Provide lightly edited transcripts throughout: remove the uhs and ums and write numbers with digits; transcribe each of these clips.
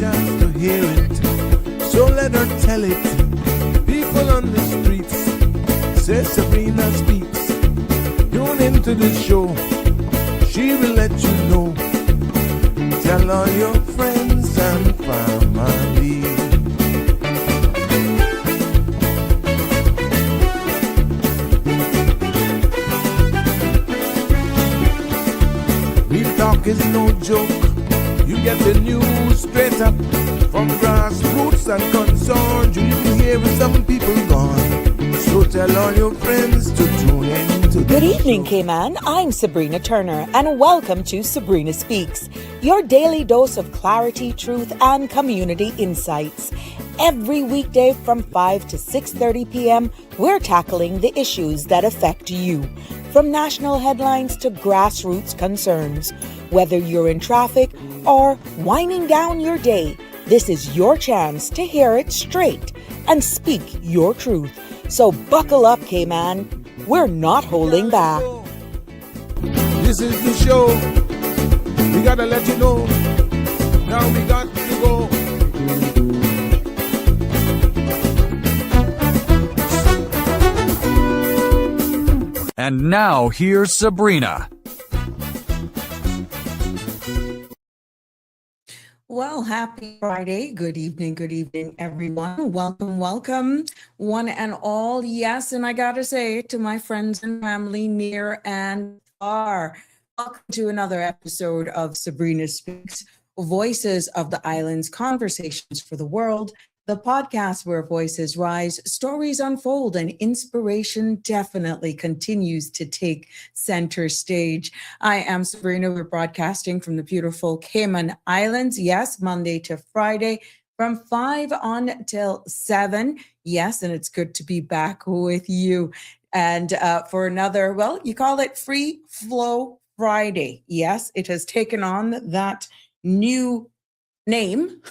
chance to hear it, so let her tell it. People on the streets say Sabrina speaks. Tune into the show, she will let you know. Tell all your friends and family. Real talk is no joke. You get the news straight up from grassroots and concerned. You hear some people gone. So tell all your friends to tune in to Good evening, Cayman. I'm Sabrina Turner, and welcome to Sabrina Speaks, your daily dose of clarity, truth, and community insights. Every weekday from 5 to 6:30 p.m., we're tackling the issues that affect you. From national headlines to grassroots concerns. Whether you're in traffic or winding down your day, this is your chance to hear it straight and speak your truth. So buckle up, Cayman. We're not holding back. This is the show. We gotta let you know. Now we got to go. And now here's Sabrina. Well, happy Friday. Good evening, everyone. Welcome, one and all. Yes, and I gotta say to my friends and family near and far, welcome to another episode of Sabrina Speaks, Voices of the Islands, Conversations for the World, the podcast where voices rise, stories unfold, and inspiration definitely continues to take center stage. I am Sabrina. We're broadcasting from the beautiful Cayman Islands. Yes, Monday to Friday from 5 on till 7. Yes, and it's good to be back with you. And for another, well, you call it Free Flow Friday. Yes, it has taken on that new name.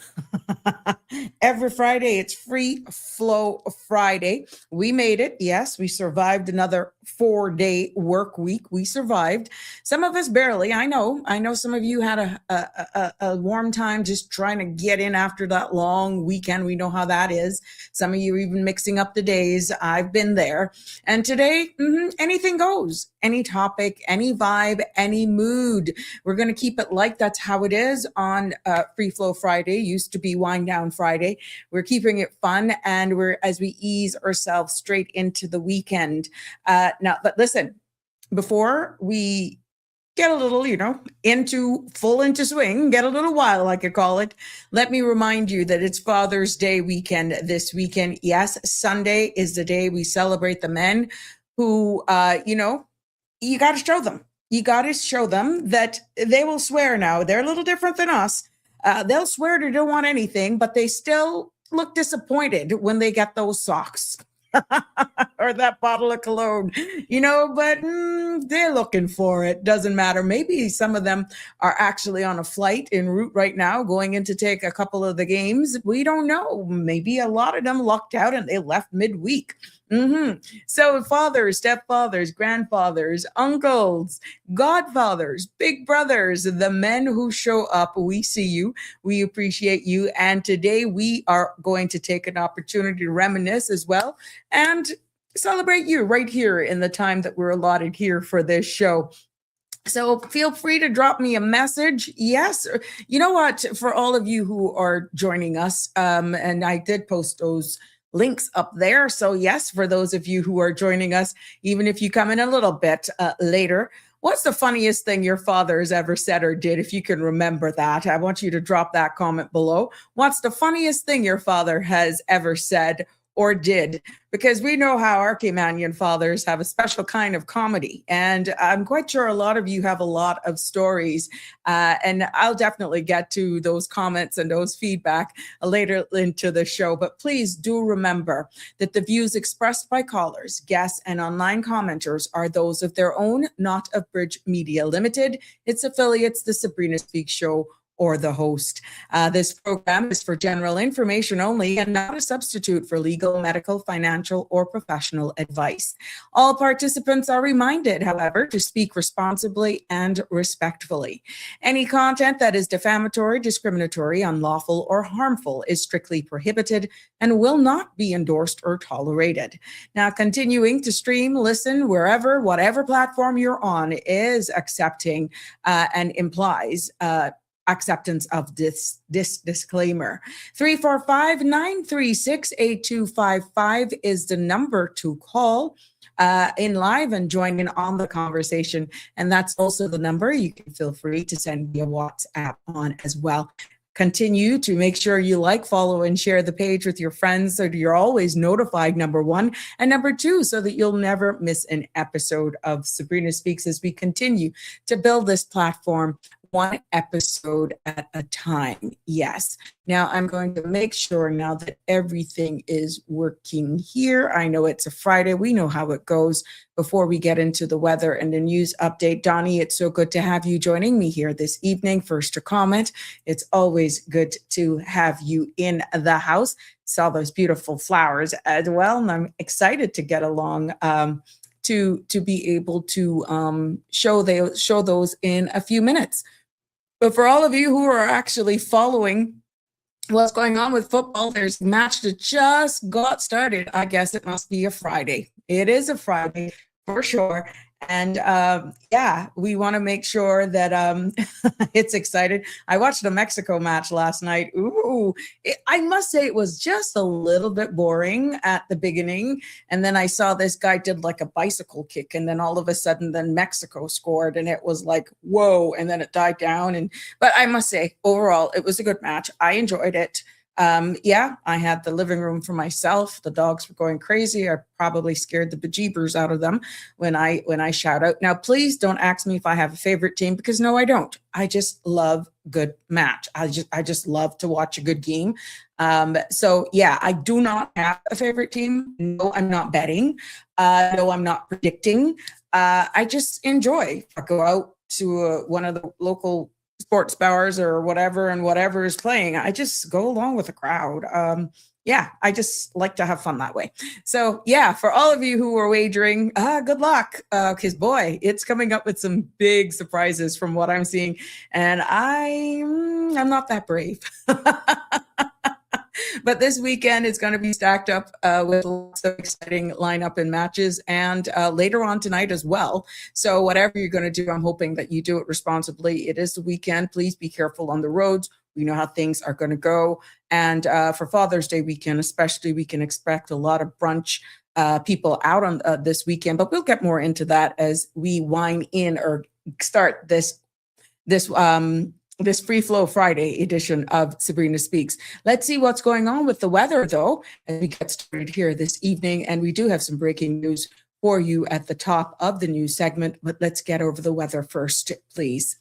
Every Friday, it's Free Flow Friday. We made it. Yes, we survived another 4-day work week. We survived. Some of us barely. I know some of you had a warm time just trying to get in after that long weekend. We know how that is. Some of you are even mixing up the days. I've been there. And today, anything goes. Any topic, any vibe, any mood. We're going to keep it like that's how it is on Free Flow Friday. Used to be Wind Down Friday. We're keeping it fun, and as we ease ourselves straight into the weekend. Now, but listen, before we get a little, into swing, get a little wild, I could call it. Let me remind you that it's Father's Day weekend this weekend. Yes, Sunday is the day we celebrate the men who, you got to show them. You got to show them that they will swear now. They're a little different than us. They'll swear they don't want anything, but they still look disappointed when they get those socks or that bottle of cologne, but they're looking for it. Doesn't matter. Maybe some of them are actually on a flight en route right now, going in to take a couple of the games. We don't know. Maybe a lot of them lucked out and they left midweek. So fathers, stepfathers, grandfathers, uncles, godfathers, big brothers, the men who show up, we see you, we appreciate you. And today we are going to take an opportunity to reminisce as well and celebrate you right here in the time that we're allotted here for this show. So feel free to drop me a message. Yes. You know what? For all of you who are joining us, and I did post those links up there. So yes, for those of you who are joining us, even if you come in a little bit later, what's the funniest thing your father has ever said or did? If you can remember that, I want you to drop that comment below. What's the funniest thing your father has ever said or did? Because we know how our Caymanian fathers have a special kind of comedy. And I'm quite sure a lot of you have a lot of stories. And I'll definitely get to those comments and those feedback later into the show. But please do remember that the views expressed by callers, guests, and online commenters are those of their own, not of Bridge Media Limited, its affiliates, the Sabrina Speaks Show, or the host. This program is for general information only and not a substitute for legal, medical, financial, or professional advice. All participants are reminded, however, to speak responsibly and respectfully. Any content that is defamatory, discriminatory, unlawful, or harmful is strictly prohibited and will not be endorsed or tolerated. Now, continuing to stream, listen, wherever, whatever platform you're on is accepting and implies acceptance of this disclaimer. 345-936-8255 is the number to call in live and join in on the conversation. And that's also the number you can feel free to send me a WhatsApp on as well. Continue to make sure you like, follow, and share the page with your friends so you're always notified, number one. And number two, so that you'll never miss an episode of Sabrina Speaks as we continue to build this platform one episode at a time. Yes. Now I'm going to make sure now that everything is working here. I know it's a Friday. We know how it goes before we get into the weather and the news update. Donnie, it's so good to have you joining me here this evening. First to comment. It's always good to have you in the house. Saw those beautiful flowers as well. And I'm excited to get along to be able to show those in a few minutes. But for all of you who are actually following what's going on with football, there's a match that just got started. I guess it must be a Friday. It is a Friday for sure. And yeah, we want to make sure that it's excited. I watched the Mexico match last night. Ooh, I must say it was just a little bit boring at the beginning. And then I saw this guy did like a bicycle kick. And then all of a sudden, then Mexico scored. And it was like, whoa. And then it died down. But I must say, overall, it was a good match. I enjoyed it. Yeah, I had the living room for myself. The dogs were going crazy. I probably scared the bejeebers out of them when I shout out. Now, please don't ask me if I have a favorite team, because no, I don't. I just love good match. I just love to watch a good game. So yeah, I do not have a favorite team. No, I'm not betting. No, I'm not predicting. I just enjoy. I go out to one of the local sports bars or whatever, and whatever is playing, I just go along with the crowd. Yeah, I just like to have fun that way. So yeah, for all of you who are wagering, good luck, because boy, it's coming up with some big surprises from what I'm seeing, and I'm not that brave. But this weekend is going to be stacked up with lots of exciting lineup and matches, and later on tonight as well. So whatever you're going to do, I'm hoping that you do it responsibly. It is the weekend. Please be careful on the roads. We know how things are going to go. And for Father's Day weekend, especially, we can expect a lot of brunch people out on this weekend. But we'll get more into that as we wind in or start this Free Flow Friday edition of Sabrina Speaks. Let's see what's going on with the weather, though, as we get started here this evening. And we do have some breaking news for you at the top of the news segment, but let's get over the weather first, please.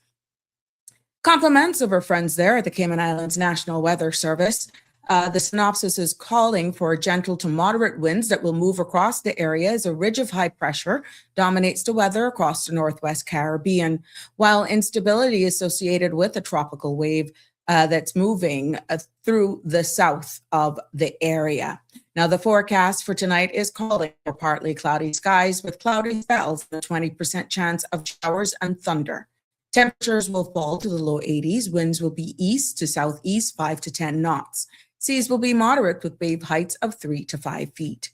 Compliments of our friends there at the Cayman Islands National Weather Service. The synopsis is calling for gentle to moderate winds that will move across the area as a ridge of high pressure dominates the weather across the Northwest Caribbean, while instability associated with a tropical wave that's moving through the south of the area. Now, the forecast for tonight is calling for partly cloudy skies with cloudy spells and a 20% chance of showers and thunder. Temperatures will fall to the low 80s. Winds will be east to southeast 5 to 10 knots. Seas will be moderate with wave heights of 3 to 5 feet.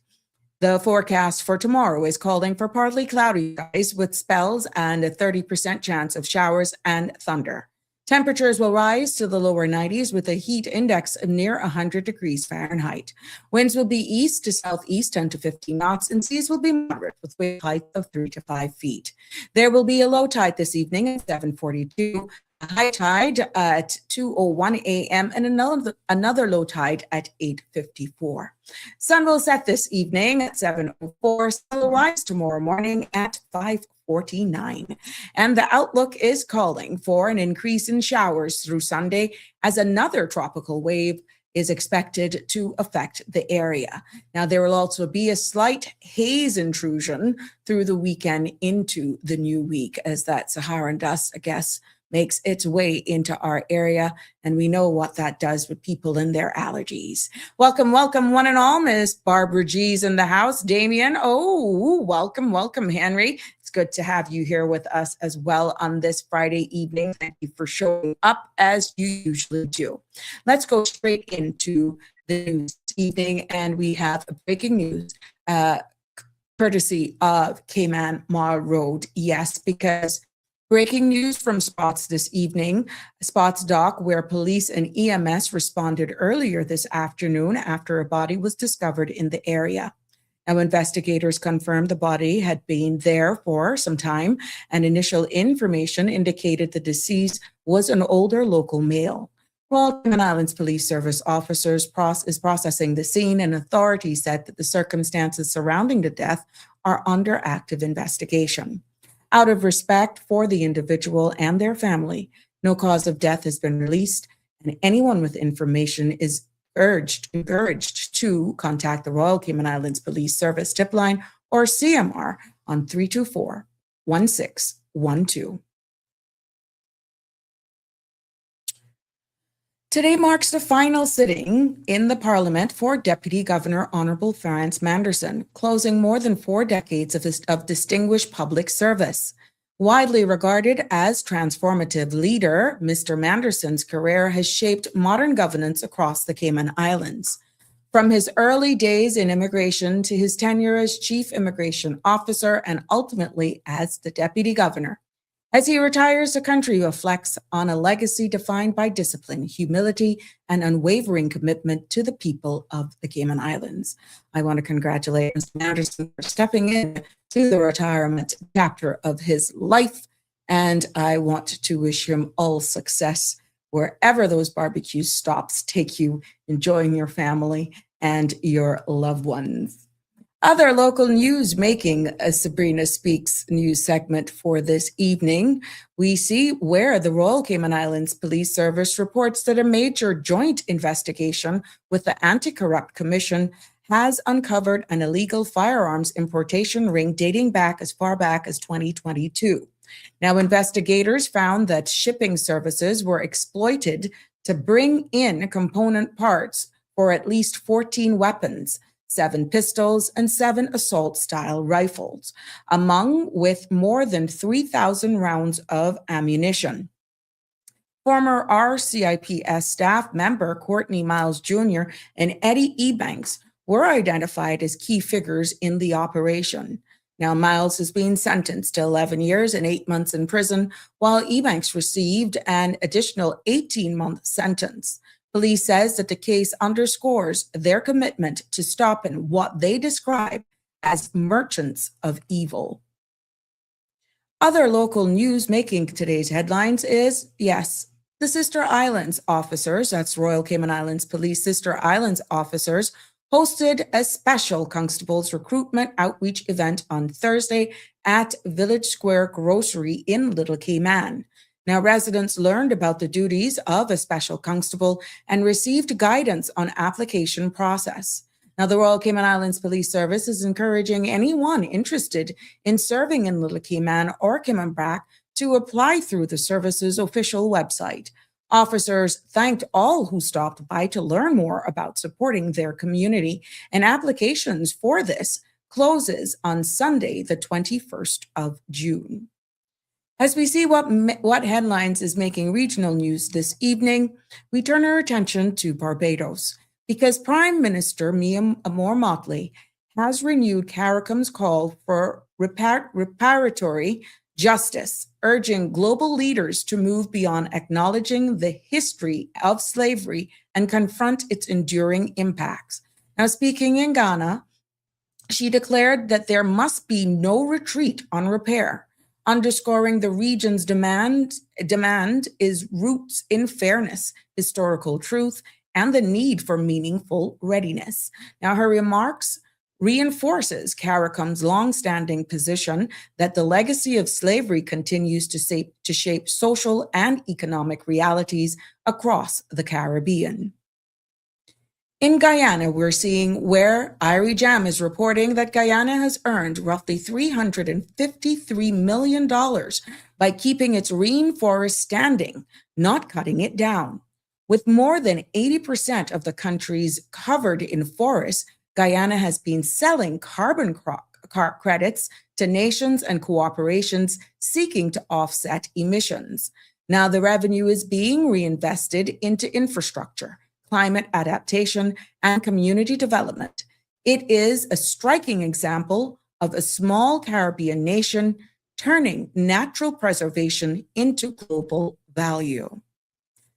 The forecast for tomorrow is calling for partly cloudy skies with spells and a 30% chance of showers and thunder. Temperatures will rise to the lower 90s with a heat index of near 100 degrees Fahrenheit. Winds will be east to southeast 10 to 15 knots, and seas will be moderate with wave height of 3 to 5 feet. There will be a low tide this evening at 7:42, a high tide at 2:01 a.m., and another low tide at 8:54. Sun will set this evening at 7:04. Sun will rise tomorrow morning at 5:49. And the outlook is calling for an increase in showers through Sunday as another tropical wave is expected to affect the area. Now, there will also be a slight haze intrusion through the weekend into the new week as that Saharan dust, I guess, makes its way into our area, and we know what that does with people and their allergies. Welcome, welcome, one and all. Miss Barbara G's in the house. Damien, welcome, welcome, Henry. It's good to have you here with us as well on this Friday evening. Thank you for showing up as you usually do. Let's go straight into the news this evening, and we have breaking news courtesy of Cayman Mall Road. Yes, because breaking news from Spots this evening, Spots Dock, where police and EMS responded earlier this afternoon after a body was discovered in the area. Now, investigators confirmed the body had been there for some time, and initial information indicated the deceased was an older local male. Royal Cayman Islands Police Service officers is processing the scene, and authorities said that the circumstances surrounding the death are under active investigation. Out of respect for the individual and their family, no cause of death has been released, and anyone with information is encouraged to contact the Royal Cayman Islands Police Service tip line or CMR on 324-1612. Today marks the final sitting in the Parliament for Deputy Governor Honorable Franz Manderson, closing more than 4 decades of distinguished public service. Widely regarded as transformative leader, Mr. Manderson's career has shaped modern governance across the Cayman Islands. From his early days in immigration to his tenure as Chief Immigration Officer and ultimately as the Deputy Governor. As he retires, the country reflects on a legacy defined by discipline, humility, and unwavering commitment to the people of the Cayman Islands. I want to congratulate Mr. Anderson for stepping in to the retirement chapter of his life, and I want to wish him all success wherever those barbecue stops take you, enjoying your family and your loved ones. Other local news making a Sabrina Speaks news segment for this evening. We see where the Royal Cayman Islands Police Service reports that a major joint investigation with the Anti-Corrupt Commission has uncovered an illegal firearms importation ring dating back as far back as 2022. Now, investigators found that shipping services were exploited to bring in component parts for at least 14 weapons, 7 pistols, and 7 assault-style rifles, among with more than 3,000 rounds of ammunition. Former RCIPS staff member Courtney Miles Jr. and Eddie Ebanks were identified as key figures in the operation. Now, Miles is being sentenced to 11 years and 8 months in prison, while Ebanks received an additional 18-month sentence. Police says that the case underscores their commitment to stopping what they describe as merchants of evil. Other local news making today's headlines is, yes, the Sister Islands officers, that's Royal Cayman Islands Police Sister Islands officers, hosted a special Constables recruitment outreach event on Thursday at Village Square Grocery in Little Cayman. Now, residents learned about the duties of a special constable and received guidance on application process. Now, the Royal Cayman Islands Police Service is encouraging anyone interested in serving in Little Cayman or Cayman Brac to apply through the service's official website. Officers thanked all who stopped by to learn more about supporting their community, and applications for this closes on Sunday, the 21st of June. As we see what headlines is making regional news this evening, we turn our attention to Barbados because Prime Minister Mia Moore-Motley has renewed CARICOM's call for reparatory justice, urging global leaders to move beyond acknowledging the history of slavery and confront its enduring impacts. Now, speaking in Ghana, she declared that there must be no retreat on repair, underscoring the region's demand is roots in fairness, historical truth, and the need for meaningful readiness. Now, her remarks reinforces CARICOM's longstanding position that the legacy of slavery continues to shape social and economic realities across the Caribbean. In Guyana, we're seeing where Irie Jam is reporting that Guyana has earned roughly $353 million by keeping its rainforest standing, not cutting it down. With more than 80% of the countries covered in forests, Guyana has been selling carbon credits to nations and corporations seeking to offset emissions. Now, the revenue is being reinvested into infrastructure, climate adaptation, and community development. It is a striking example of a small Caribbean nation turning natural preservation into global value.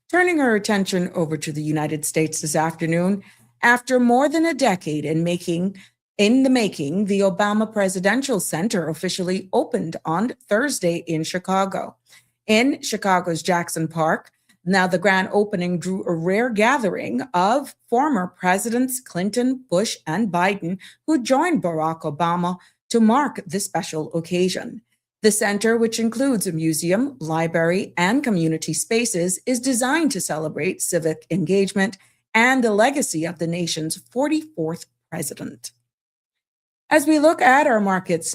Turning our attention over to the United States this afternoon, after more than a decade in the making, the Obama Presidential Center officially opened on Thursday in Chicago. In Chicago's Jackson Park, now the grand opening drew a rare gathering of former Presidents Clinton, Bush, and Biden who joined Barack Obama to mark this special occasion. The center, which includes a museum, library, and community spaces, is designed to celebrate civic engagement and the legacy of the nation's 44th president. As we look at our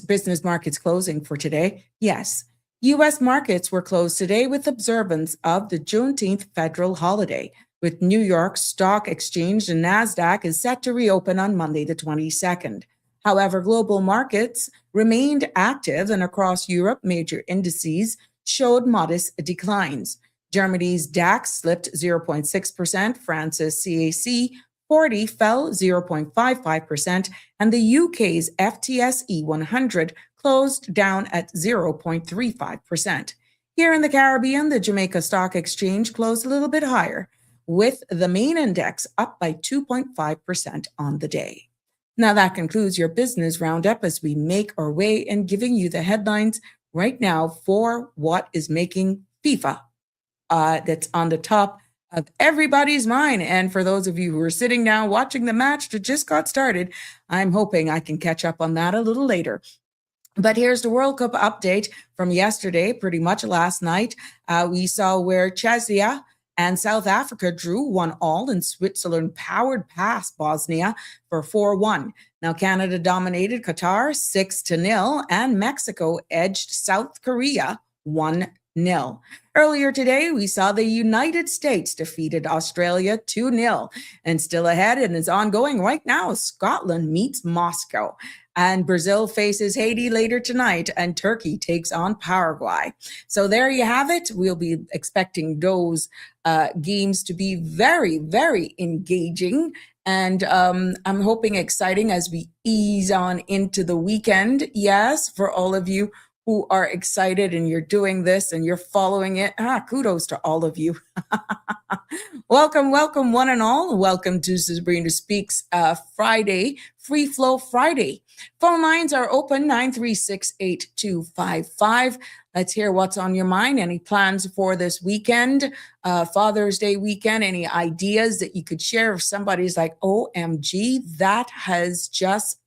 business markets closing for today, yes, U.S. markets were closed today with observance of the Juneteenth federal holiday, with New York Stock Exchange and NASDAQ is set to reopen on Monday the 22nd. However, global markets remained active, and across Europe, major indices showed modest declines. Germany's DAX slipped 0.6%, France's CAC 40 fell 0.55%, and the UK's FTSE 100 closed down at 0.35%. Here in the Caribbean, the Jamaica Stock Exchange closed a little bit higher, with the main index up by 2.5% on the day. Now that concludes your business roundup as we make our way in giving you the headlines right now for what is making FIFA that's on the top of everybody's mind. And for those of you who are sitting down watching the match that just got started, I'm hoping I can catch up on that a little later. But here's the World Cup update from yesterday, pretty much last night. We saw where Czechia and South Africa drew 1-1, and Switzerland powered past Bosnia for 4-1. Now, Canada dominated Qatar 6-0, and Mexico edged South Korea 1-0. Earlier today, we saw the United States defeated Australia 2-0, and still ahead and is ongoing right now, Scotland meets Moscow. And Brazil faces Haiti later tonight, and Turkey takes on Paraguay. So there you have it. We'll be expecting those games to be very, very engaging. And I'm hoping exciting as we ease on into the weekend. Yes, for all of you who are excited and you're doing this and you're following it. Kudos to all of you. Welcome, one and all. Welcome to Sabrina Speaks Friday, Free Flow Friday. Phone lines are open, 936-8255. Let's hear what's on your mind. Any plans for this weekend, Father's Day weekend, any ideas that you could share if somebody's like, OMG, that has just,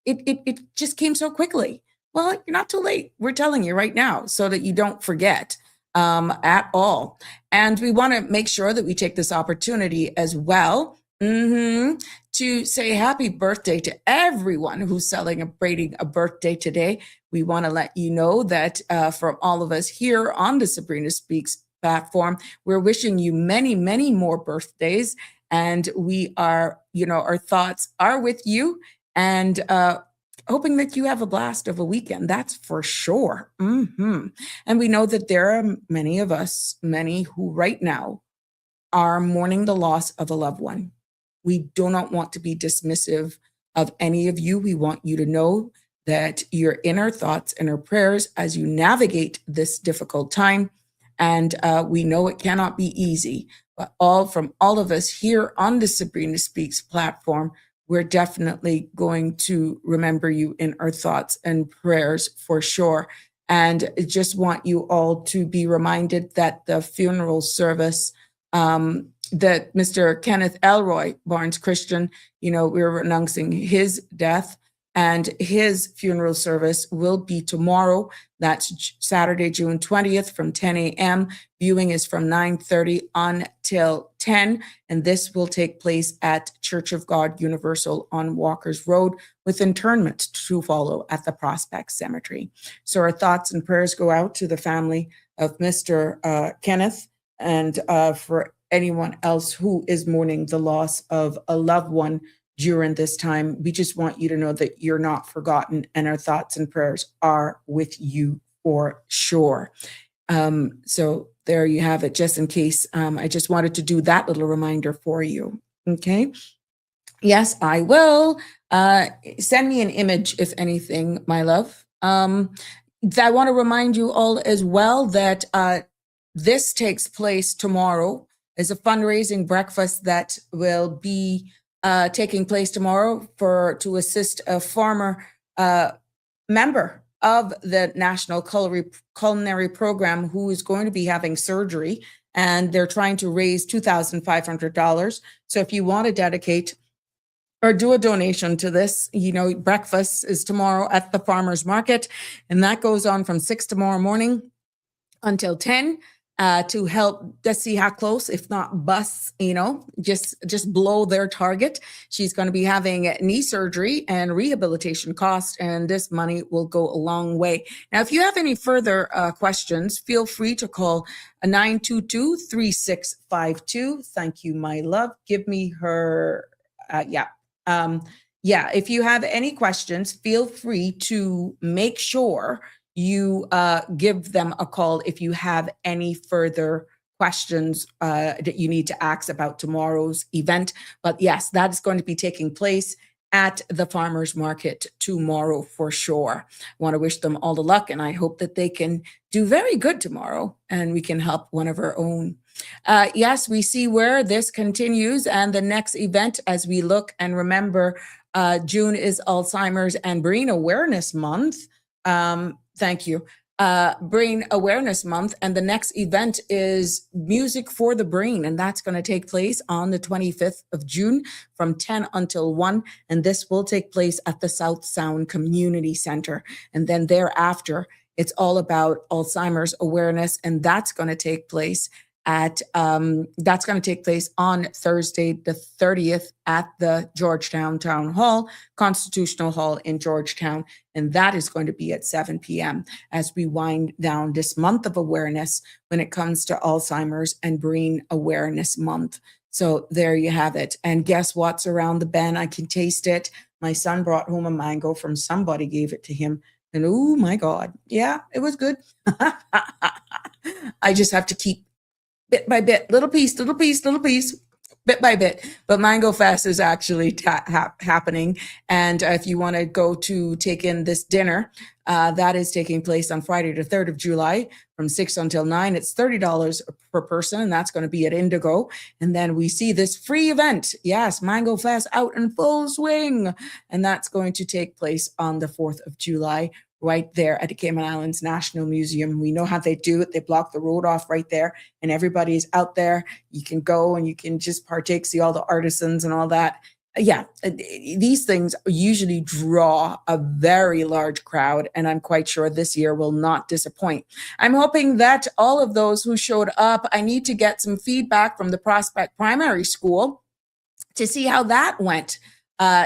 it just came so quickly. Well, you're not too late. We're telling you right now so that you don't forget at all. And we want to make sure that we take this opportunity as well to say happy birthday to everyone who's celebrating a birthday today. We want to let you know that from all of us here on the Sabrina Speaks platform, we're wishing you many, many more birthdays. And we are, our thoughts are with you, and hoping that you have a blast of a weekend. That's for sure. And we know that there are many of us, many who right now are mourning the loss of a loved one. We do not want to be dismissive of any of you. We want you to know that you're in our thoughts and our prayers as you navigate this difficult time. And we know it cannot be easy, but from all of us here on the Sabrina Speaks platform, we're definitely going to remember you in our thoughts and prayers for sure. And I just want you all to be reminded that the funeral service, that Mr. Kenneth Elroy, Barnes Christian, we were announcing his death. And his funeral service will be tomorrow. That's Saturday, June 20th from 10 a.m. Viewing is from 9:30 until 10. And this will take place at Church of God Universal on Walker's Road, with interment to follow at the Prospect Cemetery. So our thoughts and prayers go out to the family of Mr. Kenneth, and for anyone else who is mourning the loss of a loved one during this time. We just want you to know that you're not forgotten, and our thoughts and prayers are with you for sure. So there you have it, just in case. I just wanted to do that little reminder for you. Okay. Yes, I will. Send me an image, if anything, my love. I want to remind you all as well that this takes place tomorrow. Is a fundraising breakfast that will be taking place tomorrow to assist a former member of the National Culinary Program who is going to be having surgery, and they're trying to raise $2,500. So if you want to dedicate or do a donation to this, breakfast is tomorrow at the farmers market, and that goes on from 6 tomorrow morning until 10. To help, let's see how close, if not bust, just blow their target. She's going to be having knee surgery and rehabilitation costs, and this money will go a long way. Now, if you have any further questions, feel free to call 922-3652. Thank you, my love. Give me her, if you have any questions, feel free to make sure you give them a call if you have any further questions that you need to ask about tomorrow's event. But yes, that is going to be taking place at the farmers market tomorrow for sure. I want to wish them all the luck, and I hope that they can do very good tomorrow and we can help one of our own. Yes, we see where this continues, and the next event, as we look and remember, June is Alzheimer's and Brain Awareness Month. Thank you. Brain Awareness Month. And the next event is Music for the Brain. And that's going to take place on the 25th of June from 10 until 1. And this will take place at the South Sound Community Center. And then thereafter, it's all about Alzheimer's awareness. And that's going to take place on Thursday, the 30th at the Georgetown Town Hall, Constitutional Hall in Georgetown. And that is going to be at 7 p.m. as we wind down this month of awareness when it comes to Alzheimer's and Brain Awareness Month. So there you have it. And guess what's around the bend? I can taste it. My son brought home a mango from somebody gave it to him. And oh my God. Yeah, it was good. I just have to keep bit by bit, little piece, bit by bit. But Mango Fest is actually happening. And if you want to go to take in this dinner, that is taking place on Friday, the 3rd of July from 6 until 9. It's $30 per person, and that's going to be at Indigo. And then we see this free event. Yes, Mango Fest out in full swing. And that's going to take place on the 4th of July. Right there at the Cayman Islands National Museum. We know how they do it. They block the road off right there, and everybody is out there. You can go and you can just partake, see all the artisans and all that. Yeah, these things usually draw a very large crowd, and I'm quite sure this year will not disappoint. I'm hoping that all of those who showed up, I need to get some feedback from the Prospect Primary School to see how that went.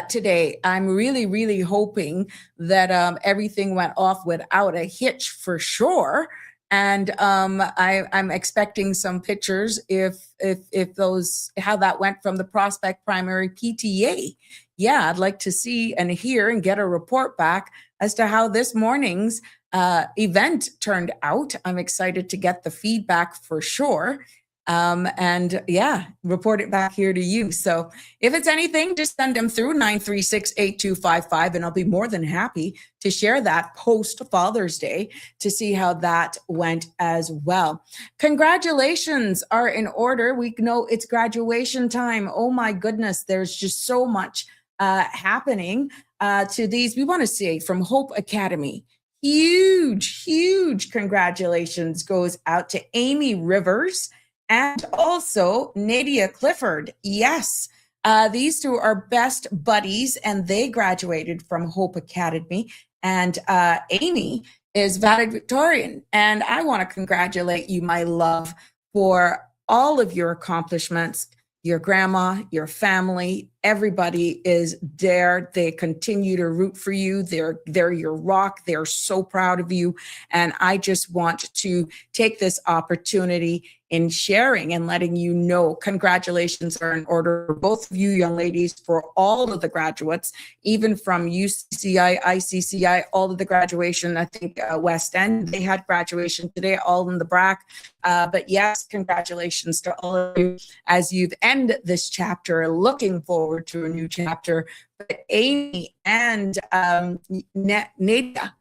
Today. I'm really, really hoping that everything went off without a hitch for sure. And I'm expecting some pictures if those, how that went from the Prospect Primary PTA. Yeah, I'd like to see and hear and get a report back as to how this morning's event turned out. I'm excited to get the feedback for sure. And yeah, report it back here to you. So if it's anything, just send them through 936-8255, and I'll be more than happy to share that post Father's Day to see how that went as well. Congratulations are in order. We know it's graduation time. Oh my goodness, there's just so much happening to these. We want to say from Hope Academy, huge congratulations goes out to Amy Rivers and also Nadia Clifford. Yes. These two are best buddies, and they graduated from Hope Academy. And Amy is valedictorian. And I want to congratulate you, my love, for all of your accomplishments. Your grandma, your family, everybody is there. They continue to root for you. They're your rock. They're so proud of you. And I just want to take this opportunity in sharing and letting you know congratulations are in order for both of you young ladies, for all of the graduates, even from UCCI, ICCI, all of the graduation. I think West End, they had graduation today, all in the BRAC. But yes, congratulations to all of you as you've ended this chapter, looking forward to a new chapter. But Amy and Nadia,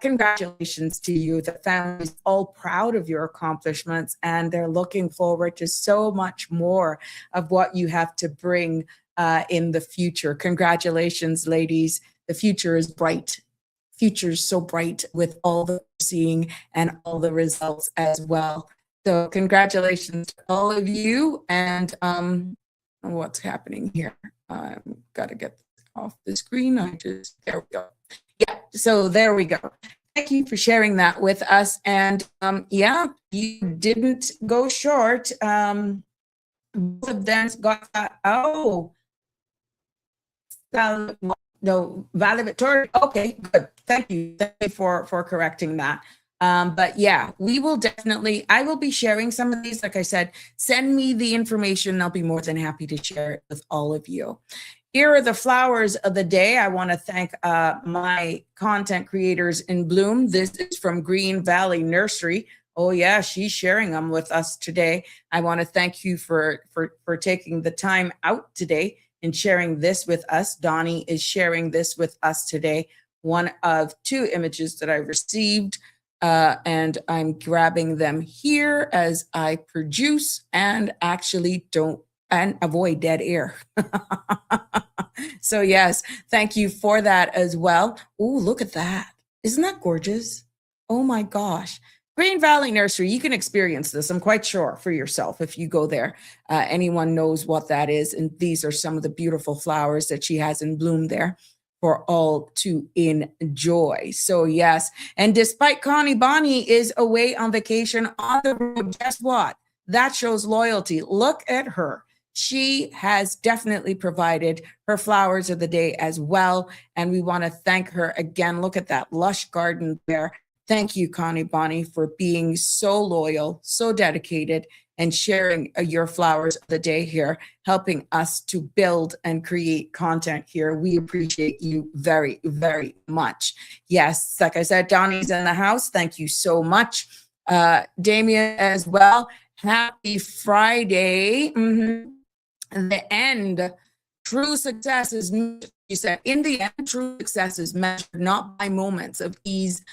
congratulations to you. The family's all proud of your accomplishments, and they're looking forward to so much more of what you have to bring in the future. Congratulations, ladies. The future is bright. Future is so bright with all that we're seeing and all the results as well. So congratulations to all of you. And what's happening here? I've got to get off the screen. There we go. Yeah, so there we go. Thank you for sharing that with us. And yeah, you didn't go short. Both of them got that. Oh, no, valedictorian. Okay, good. Thank you for correcting that. But yeah, we will definitely, I will be sharing some of these. Like I said, send me the information. I'll be more than happy to share it with all of you. Here are the flowers of the day. I want to thank my content creators in bloom. This is from Green Valley Nursery. Oh yeah, she's sharing them with us today. I want to thank you for taking the time out today and sharing this with us. Donnie is sharing this with us today. One of two images that I received, and I'm grabbing them here as I produce and actually don't and avoid dead air. So yes, thank you for that as well. Oh, look at that. Isn't that gorgeous? Oh my gosh. Green Valley Nursery, you can experience this, I'm quite sure, for yourself if you go there. Anyone knows what that is. And these are some of the beautiful flowers that she has in bloom there for all to enjoy. So yes, and despite Connie Bonnie is away on vacation on the road, guess what? That shows loyalty. Look at her. She has definitely provided her flowers of the day as well. And we want to thank her again. Look at that lush garden there. Thank you, Connie Bonnie, for being so loyal, so dedicated, and sharing your flowers of the day here, helping us to build and create content here. We appreciate you very, very much. Yes, like I said, Donnie's in the house. Thank you so much. Damien as well. Happy Friday. The end, true success is, you said, in the end, true success is measured not by moments of ease,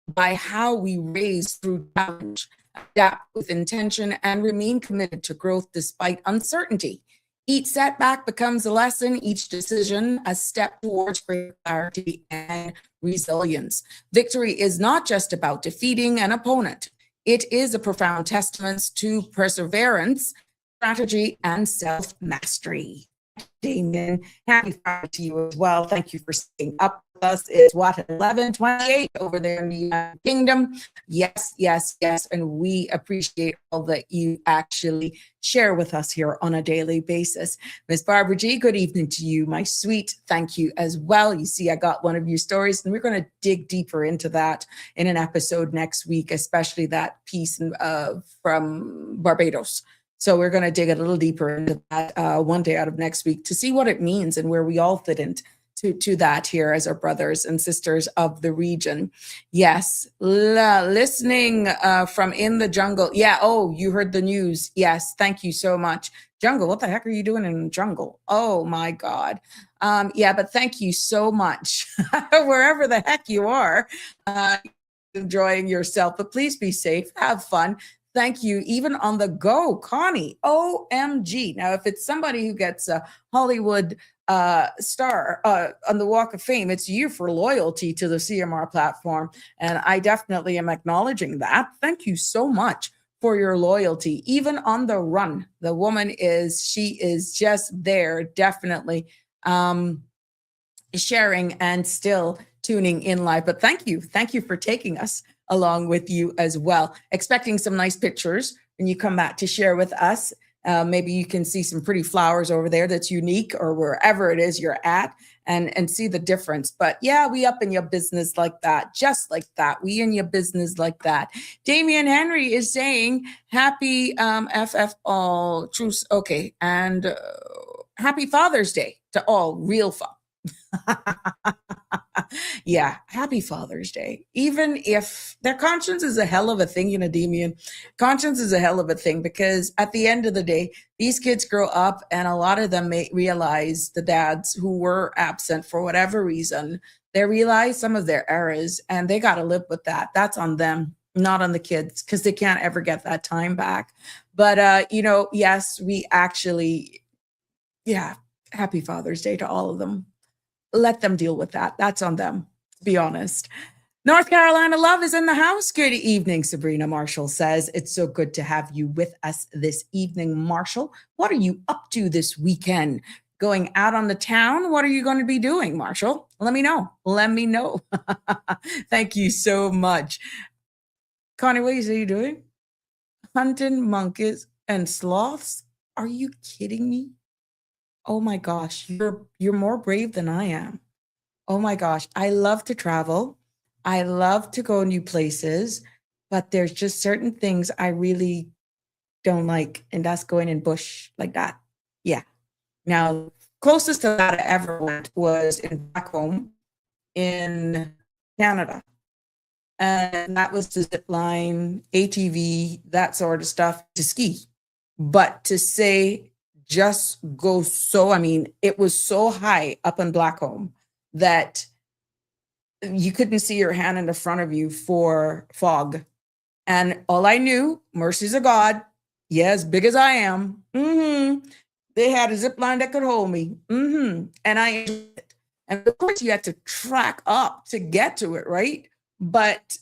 by how we raise through challenge, adapt with intention, and remain committed to growth despite uncertainty. Each setback becomes a lesson, each decision a step towards greater clarity and resilience. Victory is not just about defeating an opponent. It is a profound testament to perseverance, strategy, and self-mastery. Damien, happy Friday to you as well. Thank you for staying up with us. It's what, 11:28 over there in the United Kingdom. Yes, yes, yes. And we appreciate all that you actually share with us here on a daily basis. Ms. Barbara G., good evening to you, my sweet. Thank you as well. You see, I got one of your stories, and we're going to dig deeper into that in an episode next week, especially that piece from Barbados. So we're going to dig a little deeper into that one day out of next week to see what it means and where we all fit into that here as our brothers and sisters of the region. Yes, listening from in the jungle. Yeah, oh, you heard the news. Yes, thank you so much. Jungle, what the heck are you doing in the jungle? Oh my God. Yeah, but thank you so much. Wherever the heck you are, enjoying yourself, but please be safe, have fun. Thank you. Even on the go, Connie, OMG. Now, if it's somebody who gets a Hollywood star on the Walk of Fame, it's you for loyalty to the CMR platform. And I definitely am acknowledging that. Thank you so much for your loyalty, even on the run. The woman she is just there, definitely sharing and still tuning in live. But thank you. Thank you for taking us along with you as well. Expecting some nice pictures when you come back to share with us. Maybe you can see some pretty flowers over there that's unique, or wherever it is you're at, and see the difference. But yeah, we up in your business like that, just like that. We in your business like that. Damian Henry is saying happy FF all truce. Okay. And happy Father's Day to all real yeah, happy Father's Day. Even if their conscience is a hell of a thing, Damien, conscience is a hell of a thing, because at the end of the day, these kids grow up and a lot of them may realize, the dads who were absent for whatever reason, they realize some of their errors and they got to live with that. That's on them, not on the kids, because they can't ever get that time back. But, yes, we actually, happy Father's Day to all of them. Let them deal with that. That's on them, to be honest. North Carolina love is in the house. Good evening, Sabrina. Marshall says, it's so good to have you with us this evening, Marshall. What are you up to this weekend? Going out on the town? What are you going to be doing, Marshall? Let me know. Let me know. Thank you so much. Connie, what are you doing? Hunting monkeys and sloths? Are you kidding me? Oh my gosh, you're more brave than I am. Oh my gosh, I love to travel. I love to go new places, but there's just certain things I really don't like, and that's going in bush like that. Yeah. Now, closest to that I ever went was back home in Canada. And that was to zip line, ATV, that sort of stuff, to ski. But to say just go it was so high up in Blackcomb that you couldn't see your hand in the front of you for fog. And all I knew, mercies of God, as big as I am, they had a zip line that could hold me. And I enjoyed it. And of course, you had to track up to get to it, right? But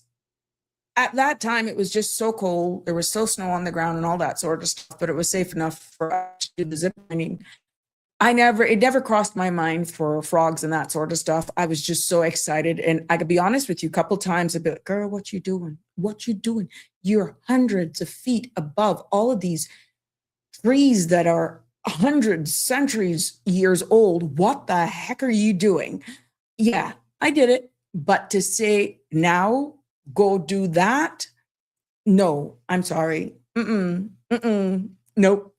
at that time, it was just so cold. There was so snow on the ground and all that sort of stuff, but it was safe enough for us to do the zip lining. It never crossed my mind for frogs and that sort of stuff. I was just so excited. And I could be honest with you, a couple times I'd be like, girl, what you doing? What you doing? You're hundreds of feet above all of these trees that are hundreds, centuries, years old. What the heck are you doing? Yeah, I did it. But to say now, go do that? No, I'm sorry. Nope. No.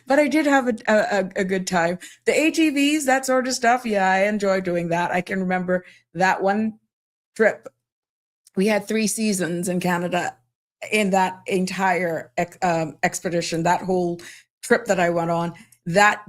But I did have a good time. The ATVs, that sort of stuff. Yeah, I enjoy doing that. I can remember that one trip. We had 3 seasons in Canada in that entire expedition, that whole trip that I went on. That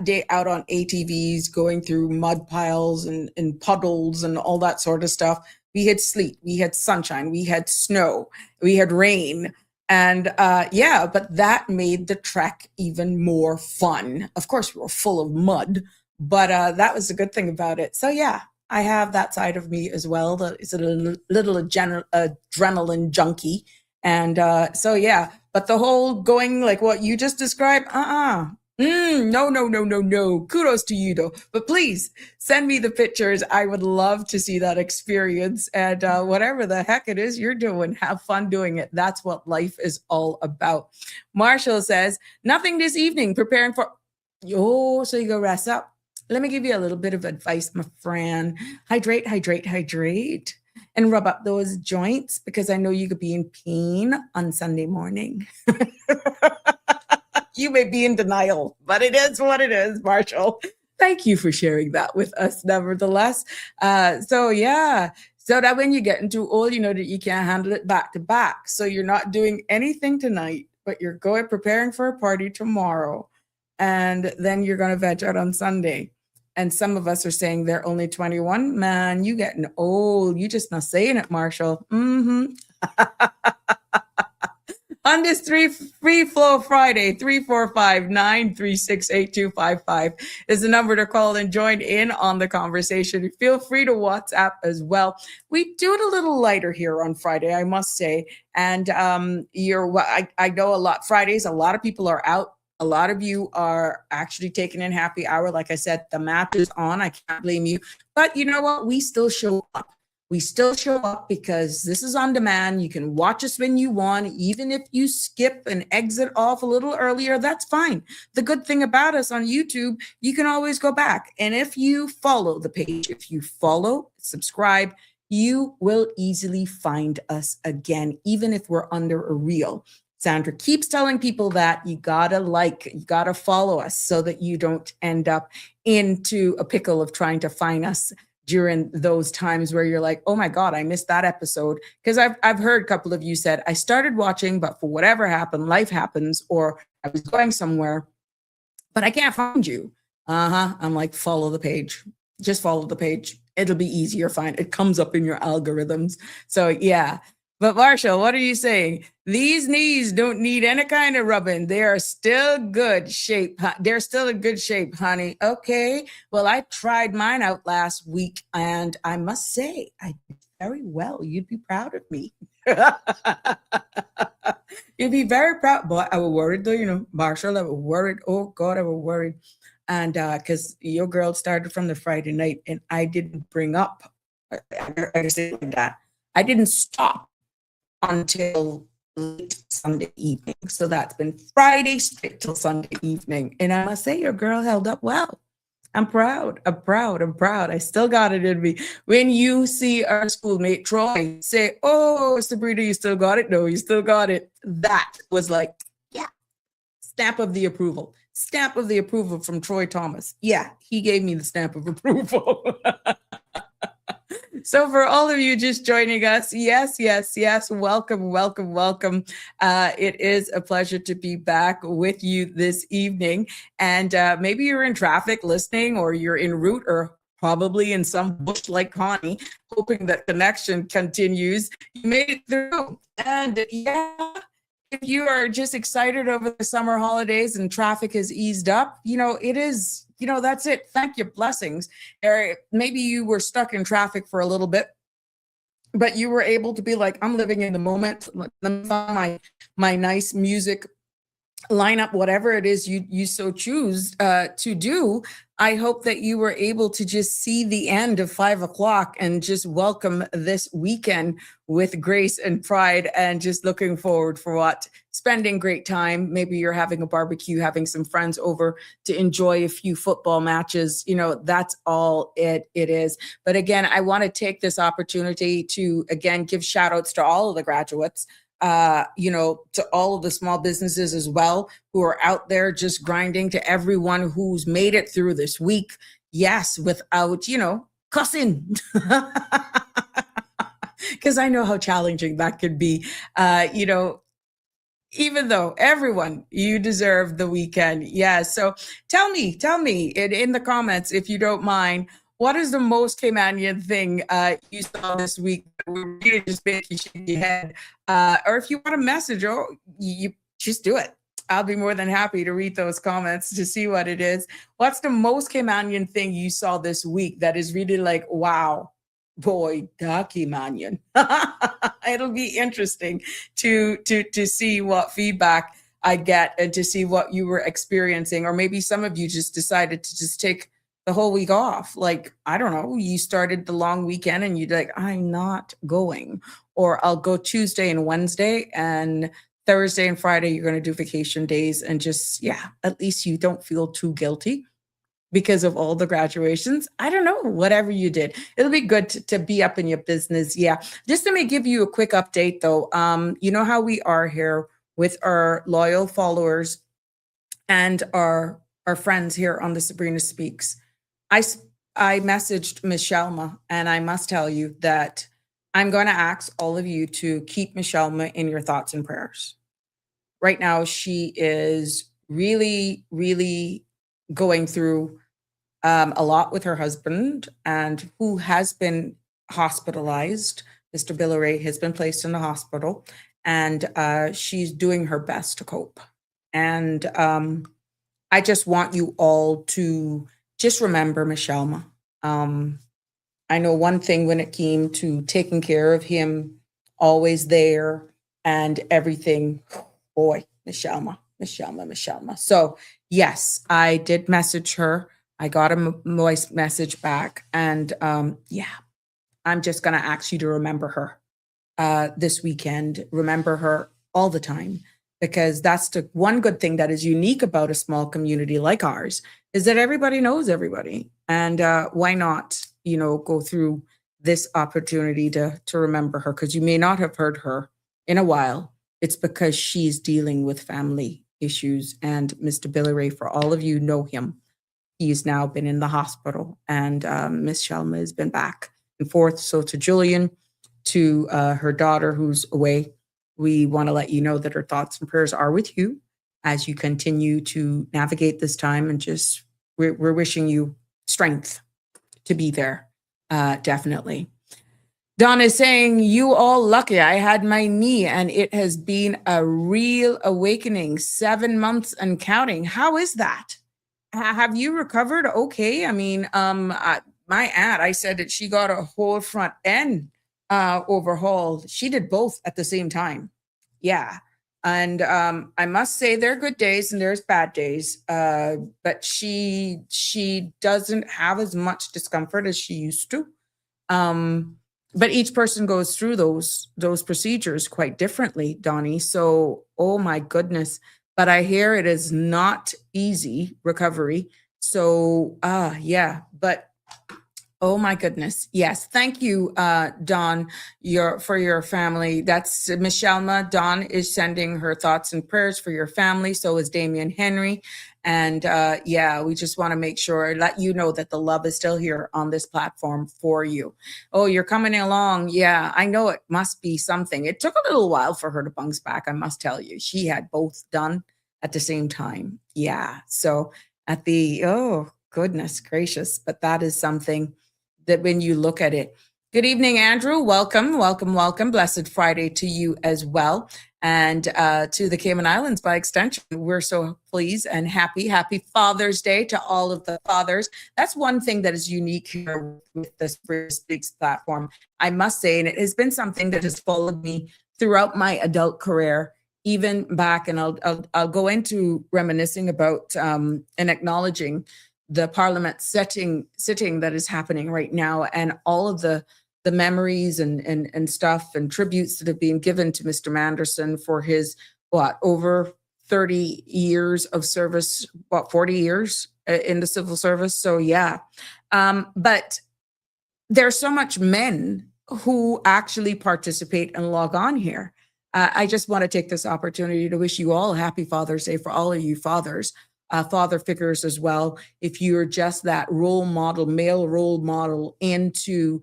day out on ATVs, going through mud piles and puddles and all that sort of stuff. We had sleet, we had sunshine, we had snow, we had rain. And but that made the trek even more fun. Of course, we were full of mud, but that was the good thing about it. So yeah, I have that side of me as well. It's a little adrenaline junkie. And but the whole going like what you just described, no. Kudos to you though. But please send me the pictures. I would love to see that experience. And whatever the heck it is you're doing, have fun doing it. That's what life is all about. Marshall says, nothing this evening, preparing for, so you go rest up. Let me give you a little bit of advice, my friend. Hydrate, and rub up those joints, because I know you could be in pain on Sunday morning. You may be in denial, but it is what it is, Marshall. Thank you for sharing that with us, nevertheless. So that when you get too old, you know that you can't handle it back to back. So you're not doing anything tonight, but you're preparing for a party tomorrow. And then you're going to veg out on Sunday. And some of us are saying they're only 21. Man, you getting old. You just not saying it, Marshall. On this free flow Friday, 345-936-8255 is the number to call and join in on the conversation. Feel free to WhatsApp as well. We do it a little lighter here on Friday, I must say. And I know a lot Fridays, a lot of people are out. A lot of you are actually taking in happy hour. Like I said, the map is on. I can't blame you. But you know what? We still show up. We still show up because this is on demand. You can watch us when you want. Even if you skip and exit off a little earlier, that's fine. The good thing about us on YouTube, you can always go back. And if you follow the page, if you follow, subscribe, you will easily find us again, even if we're under a reel. Sandra keeps telling people that you gotta follow us so that you don't end up into a pickle of trying to find us during those times where you're like, oh my God, I missed that episode. Because I've heard a couple of you said, I started watching, but for whatever happened, life happens, or I was going somewhere, but I can't find you. I'm like, follow the page. Just follow the page. It'll be easier. Find it comes up in your algorithms. So yeah. But Marshall, what are you saying? These knees don't need any kind of rubbing. They are still good shape. They're still in good shape, honey. Okay. Well, I tried mine out last week, and I must say I did very well. You'd be proud of me. You'd be very proud. But I was worried though, Marshall, I was worried. Oh God, I was worried. And because your girl started from the Friday night, and I didn't bring up, I say like that. I didn't stop until late Sunday evening. So that's been Friday straight till Sunday evening. And I must say, your girl held up well. I'm proud. I still got it in me. When you see our schoolmate Troy say, oh, Sabrina, you still got it? No, you still got it. That was like, yeah, stamp of the approval. Stamp of the approval from Troy Thomas. Yeah, he gave me the stamp of approval. So for all of you just joining us, yes, welcome. It is a pleasure to be back with you this evening. And maybe you're in traffic listening, or you're en route, or probably in some bush like Connie, hoping that connection continues. You made it through. And yeah, if you are just excited over the summer holidays and traffic has eased up, it is, that's it. Thank you. Blessings. Or maybe you were stuck in traffic for a little bit, but you were able to be like, I'm living in the moment. Let me find my nice music lineup, whatever it is you so choose to do. I hope that you were able to just see the end of 5 o'clock and just welcome this weekend with grace and pride, and just looking forward for spending great time. Maybe you're having a barbecue, having some friends over to enjoy a few football matches. That's all it is. But again, I want to take this opportunity to again give shout outs to all of the graduates, to all of the small businesses as well who are out there just grinding, to everyone who's made it through this week. Yes, without, cussing. Because I know how challenging that could be. Even though everyone, you deserve the weekend. Yeah. So tell me in the comments, if you don't mind, what is the most Caymanian thing you saw this week that will really just make you shake your head? Or if you want a message, you just do it. I'll be more than happy to read those comments to see what it is. What's the most Caymanian thing you saw this week that is really like, wow, boy, da Caymanian. It'll be interesting to see what feedback I get, and to see what you were experiencing. Or maybe some of you just decided to just take the whole week off. Like, I don't know, you started the long weekend and you're like, I'm not going, or I'll go Tuesday and Wednesday, and Thursday and Friday, you're going to do vacation days, and just, yeah, at least you don't feel too guilty because of all the graduations. I don't know, whatever you did, it'll be good to be up in your business. Yeah. Just let me give you a quick update though. You know how we are here with our loyal followers and our friends here on the Sabrina Speaks. I messaged Miss Shelma, and I must tell you that I'm going to ask all of you to keep Miss Shelma in your thoughts and prayers. Right now, she is really, really going through a lot with her husband, and who has been hospitalized. Mr. Billeray has been placed in the hospital, and she's doing her best to cope. And I just want you all to just remember Michelma. I know one thing when it came to taking care of him, always there and everything. Boy, Michelma. So yes, I did message her. I got a voice message back, and yeah, I'm just gonna ask you to remember her this weekend. Remember her all the time, because that's the one good thing that is unique about a small community like ours, is that everybody knows everybody. And why not, go through this opportunity to remember her, because you may not have heard her in a while. It's because she's dealing with family issues. And Mr. Billy Ray, for all of you know him, he's now been in the hospital, and Miss Shelma has been back and forth. So to Julian, to her daughter who's away, we want to let you know that our thoughts and prayers are with you as you continue to navigate this time, and just we're wishing you strength to be there, definitely. Don is saying, you all lucky. I had my knee and it has been a real awakening, 7 months and counting. How is that? Have you recovered? Okay. I mean, my aunt, I said that she got a whole front end overhauled. She did both at the same time. Yeah. And I must say there are good days and there's bad days. But she doesn't have as much discomfort as she used to. But each person goes through those procedures quite differently, Donnie. So, oh my goodness. But I hear it is not easy recovery. So, yeah, but oh my goodness. Yes. Thank you, Dawn, for your family. That's Michelma. Dawn is sending her thoughts and prayers for your family. So is Damian Henry. And yeah, we just want to make sure, let you know that the love is still here on this platform for you. Oh, you're coming along. Yeah, I know it must be something. It took a little while for her to bounce back, I must tell you. She had both done at the same time. Yeah. So oh, goodness gracious. But that is something that when you look at it. Good evening, Andrew. Welcome. Blessed Friday to you as well. And to the Cayman Islands by extension. We're so pleased and happy. Happy Father's Day to all of the fathers. That's one thing that is unique here with the Sabrina Speaks platform, I must say, and it has been something that has followed me throughout my adult career, even back, and I'll go into reminiscing about and acknowledging the Parliament sitting that is happening right now, and all of the memories and stuff and tributes that have been given to Mr. Manderson for his, over 30 years of service, 40 years in the civil service. So yeah, but there's so much men who actually participate and log on here. I just want to take this opportunity to wish you all a happy Father's Day, for all of you fathers. Father figures as well. If you're just that role model, male role model into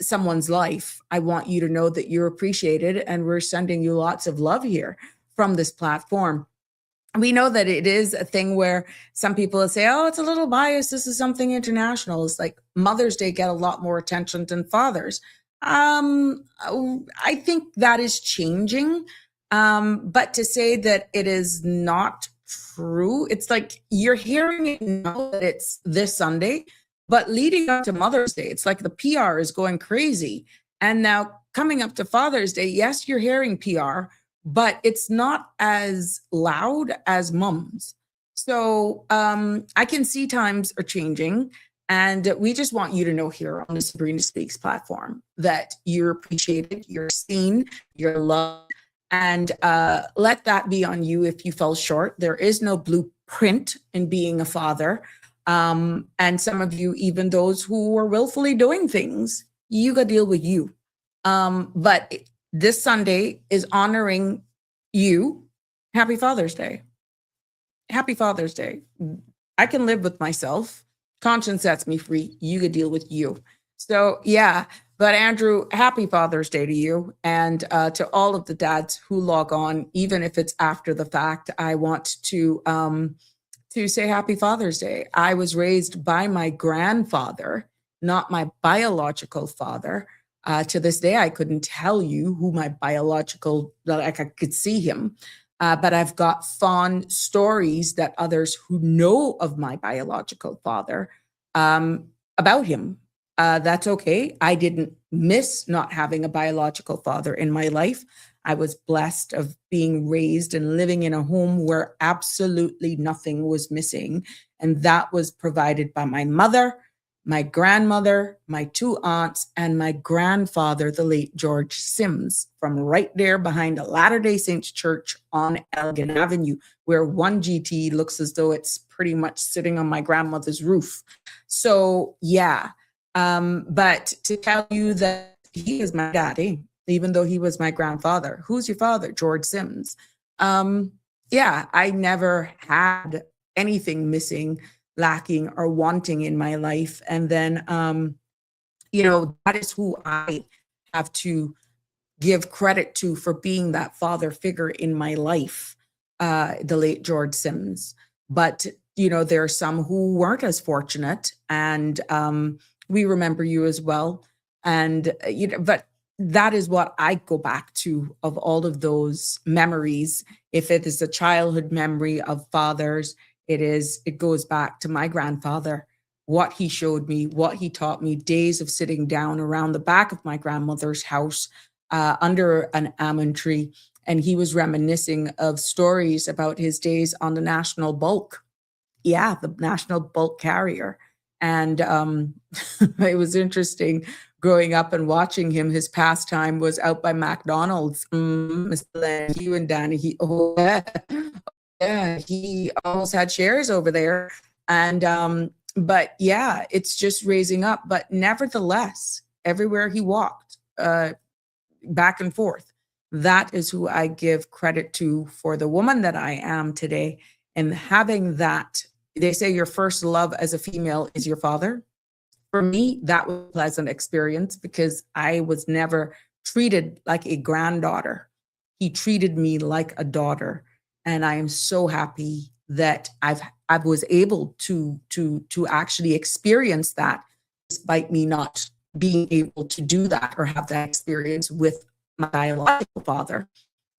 someone's life, I want you to know that you're appreciated, and we're sending you lots of love here from this platform. We know that it is a thing where some people will say, oh, it's a little biased. This is something international. It's like Mother's Day get a lot more attention than Father's. I think that is changing. But to say that it is not true, it's like you're hearing it now that it's this Sunday, but leading up to Mother's Day, it's like the PR is going crazy. And now coming up to Father's Day, yes, you're hearing PR, but it's not as loud as mums. So I can see times are changing. And we just want you to know here on the Sabrina Speaks platform that you're appreciated, you're seen, you're loved. And let that be on you if you fell short. There is no blueprint in being a father. And some of you, even those who are willfully doing things, you got to deal with you. But this Sunday is honoring you. Happy Father's Day. Happy Father's Day. I can live with myself. Conscience sets me free. You could deal with you. So yeah. But Andrew, happy Father's Day to you, and to all of the dads who log on, even if it's after the fact. I want to say happy Father's Day. I was raised by my grandfather, not my biological father. To this day, I couldn't tell you who my biological, like I could see him, but I've got fond stories that others who know of my biological father about him. That's okay. I didn't miss not having a biological father in my life. I was blessed of being raised and living in a home where absolutely nothing was missing. And that was provided by my mother, my grandmother, my two aunts, and my grandfather, the late George Sims, from right there behind a Latter-day Saints church on Elgin Avenue, where one GT looks as though it's pretty much sitting on my grandmother's roof. So, yeah. But to tell you that he is my daddy, even though he was my grandfather. Who's your father? George Sims. Yeah, I never had anything missing, lacking, or wanting in my life. And then, that is who I have to give credit to for being that father figure in my life, the late George Sims. But, there are some who weren't as fortunate, and we remember you as well. And, but that is what I go back to of all of those memories. If it is a childhood memory of fathers, it goes back to my grandfather, what he showed me, what he taught me, days of sitting down around the back of my grandmother's house under an almond tree. And he was reminiscing of stories about his days on the national bulk. Yeah, the national bulk carrier. And it was interesting growing up and watching him. His pastime was out by McDonald's. Mr. Len, you and Danny, he almost had shares over there. And but yeah, it's just raising up. But nevertheless, everywhere he walked, back and forth, that is who I give credit to for the woman that I am today. And having that, they say your first love as a female is your father. For me, that was a pleasant experience because I was never treated like a granddaughter. He treated me like a daughter. And I am so happy that I was able to actually experience that, despite me not being able to do that or have that experience with my biological father.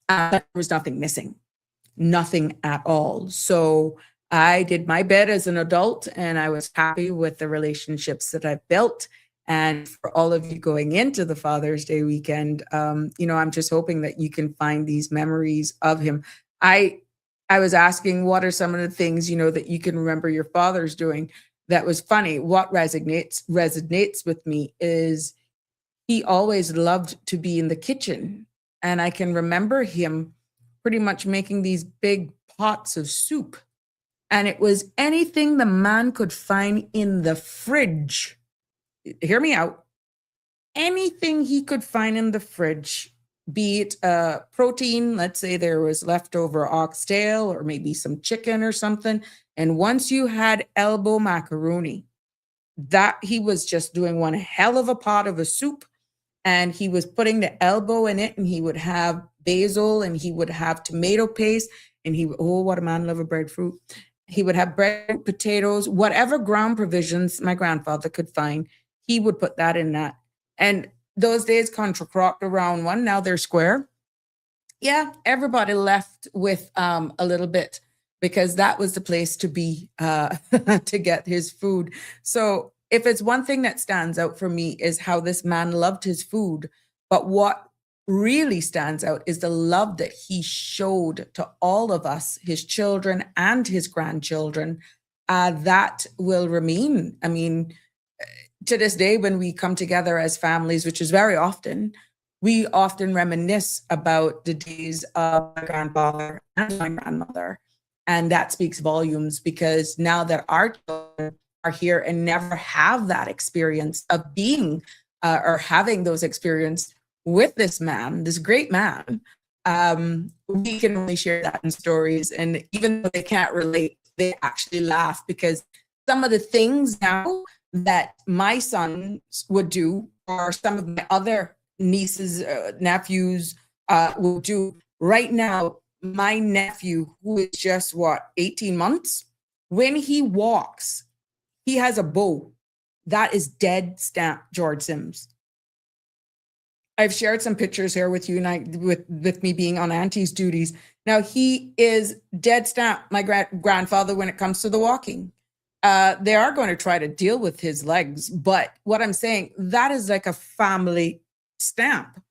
There was nothing missing, nothing at all. So I did my bit as an adult, and I was happy with the relationships that I've built. And for all of you going into the Father's Day weekend, I'm just hoping that you can find these memories of him. I was asking, what are some of the things, that you can remember your father's doing? That was funny. What resonates with me is he always loved to be in the kitchen. And I can remember him pretty much making these big pots of soup. And it was anything the man could find in the fridge. Hear me out. Anything he could find in the fridge, be it protein, let's say there was leftover oxtail or maybe some chicken or something. And once you had elbow macaroni, that he was just doing one hell of a pot of a soup. And he was putting the elbow in it, and he would have basil, and he would have tomato paste, and what a man love a breadfruit. He would have bread, potatoes, whatever ground provisions my grandfather could find, he would put that in that. And those days contra crocked around one, now they're square. Yeah, everybody left with a little bit, because that was the place to be to get his food. So if it's one thing that stands out for me is how this man loved his food, but what really stands out is the love that he showed to all of us, his children and his grandchildren. That will remain. I mean, to this day, when we come together as families, which is very often, we often reminisce about the days of my grandfather and my grandmother. And that speaks volumes, because now that our children are here and never have that experience of being or having those experiences with this man, this great man, we can only share that in stories. And even though they can't relate, they actually laugh, because some of the things now that my sons would do, or some of my other nieces, nephews will do right now. My nephew, who is just 18 months, when he walks, he has a bow that is dead stamp George Sims. I've shared some pictures here with you, and with me being on auntie's duties. Now he is dead stamp my grandfather when it comes to the walking. They are going to try to deal with his legs, but what I'm saying, that is like a family stamp.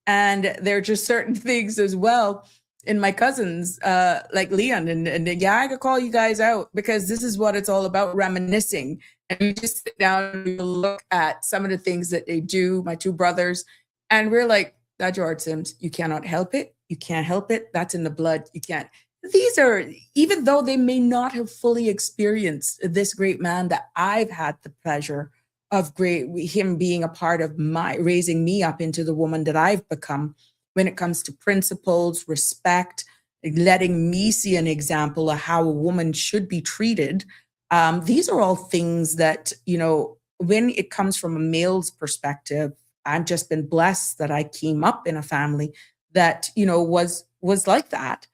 And there are just certain things as well in my cousins, like Leon, and yeah, I could call you guys out because this is what it's all about, reminiscing. And we just sit down and look at some of the things that they do, my two brothers, and we're like, that George Sims, you cannot help it. You can't help it. That's in the blood. You can't. These are, even though they may not have fully experienced this great man that I've had the pleasure of him being a part of my raising me up into the woman that I've become when it comes to principles, respect, letting me see an example of how a woman should be treated. These are all things that, when it comes from a male's perspective, I've just been blessed that I came up in a family that, was like that.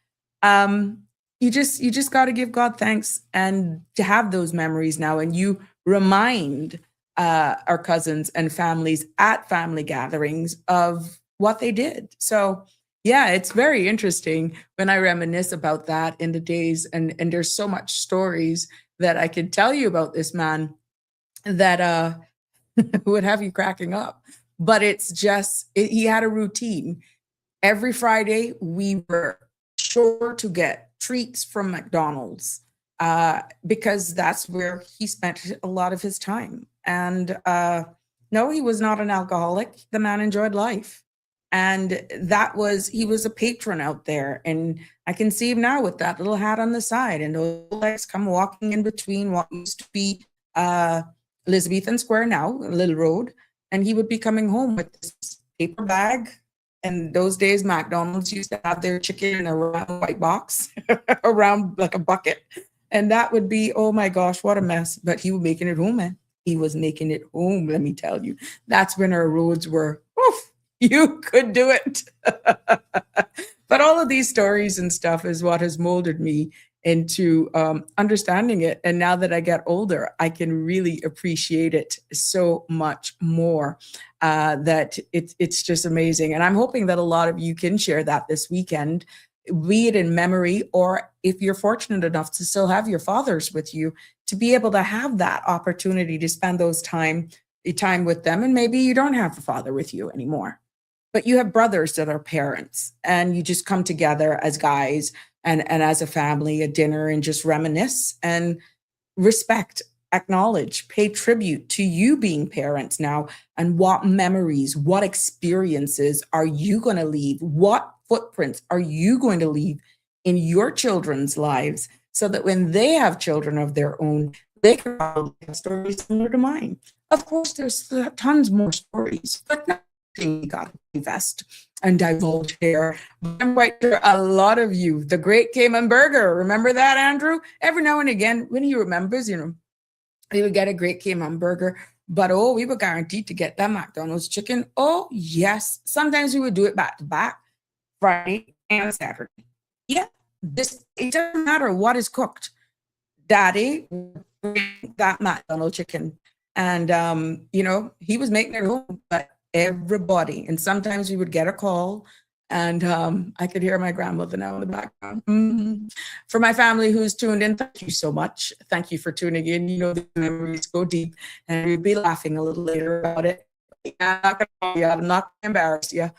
You just got to give God thanks and to have those memories now. And you remind our cousins and families at family gatherings of what they did. So yeah, it's very interesting when I reminisce about that in the days, and there's so much stories that I could tell you about this man that would have you cracking up. But it's just, he had a routine. Every Friday, we were sure to get treats from McDonald's because that's where he spent a lot of his time. And no, he was not an alcoholic. The man enjoyed life. And he was a patron out there. And I can see him now with that little hat on the side and those legs come walking in between what used to be Elizabethan Square now, Little Road. And he would be coming home with this paper bag. And those days, McDonald's used to have their chicken in a round white box, around like a bucket. And that would be, oh my gosh, what a mess. But he was making it home, man. He was making it home, let me tell you. That's when our roads were, oof, you could do it. But all of these stories and stuff is what has molded me into understanding it. And now that I get older, I can really appreciate it so much more. That it's just amazing. And I'm hoping that a lot of you can share that this weekend, be it in memory, or if you're fortunate enough to still have your fathers with you, to be able to have that opportunity to spend those time with them. And maybe you don't have a father with you anymore, but you have brothers that are parents, and you just come together as guys and as a family at dinner and just reminisce and respect, acknowledge, pay tribute to you being parents now, and what memories, what experiences are you going to leave? What footprints are you going to leave in your children's lives so that when they have children of their own, they can probably have stories similar to mine. Of course, there's tons more stories, but nothing you got to invest and divulge here. I'm quite sure a lot of you, the Great Cayman Burger, remember that, Andrew? Every now and again, when he remembers, we would get a Great Cayman Burger, but we were guaranteed to get that McDonald's chicken. Oh, yes. Sometimes we would do it back to back, Friday and Saturday. Yeah, it doesn't matter what is cooked. Daddy would bring that McDonald's chicken. And, he was making it home, but everybody. And sometimes we would get a call, and I could hear my grandmother now in the background. Mm-hmm. For my family who's tuned in, thank you so much. Thank you for tuning in. The memories go deep, and we'll be laughing a little later about it. I'm not gonna embarrass you.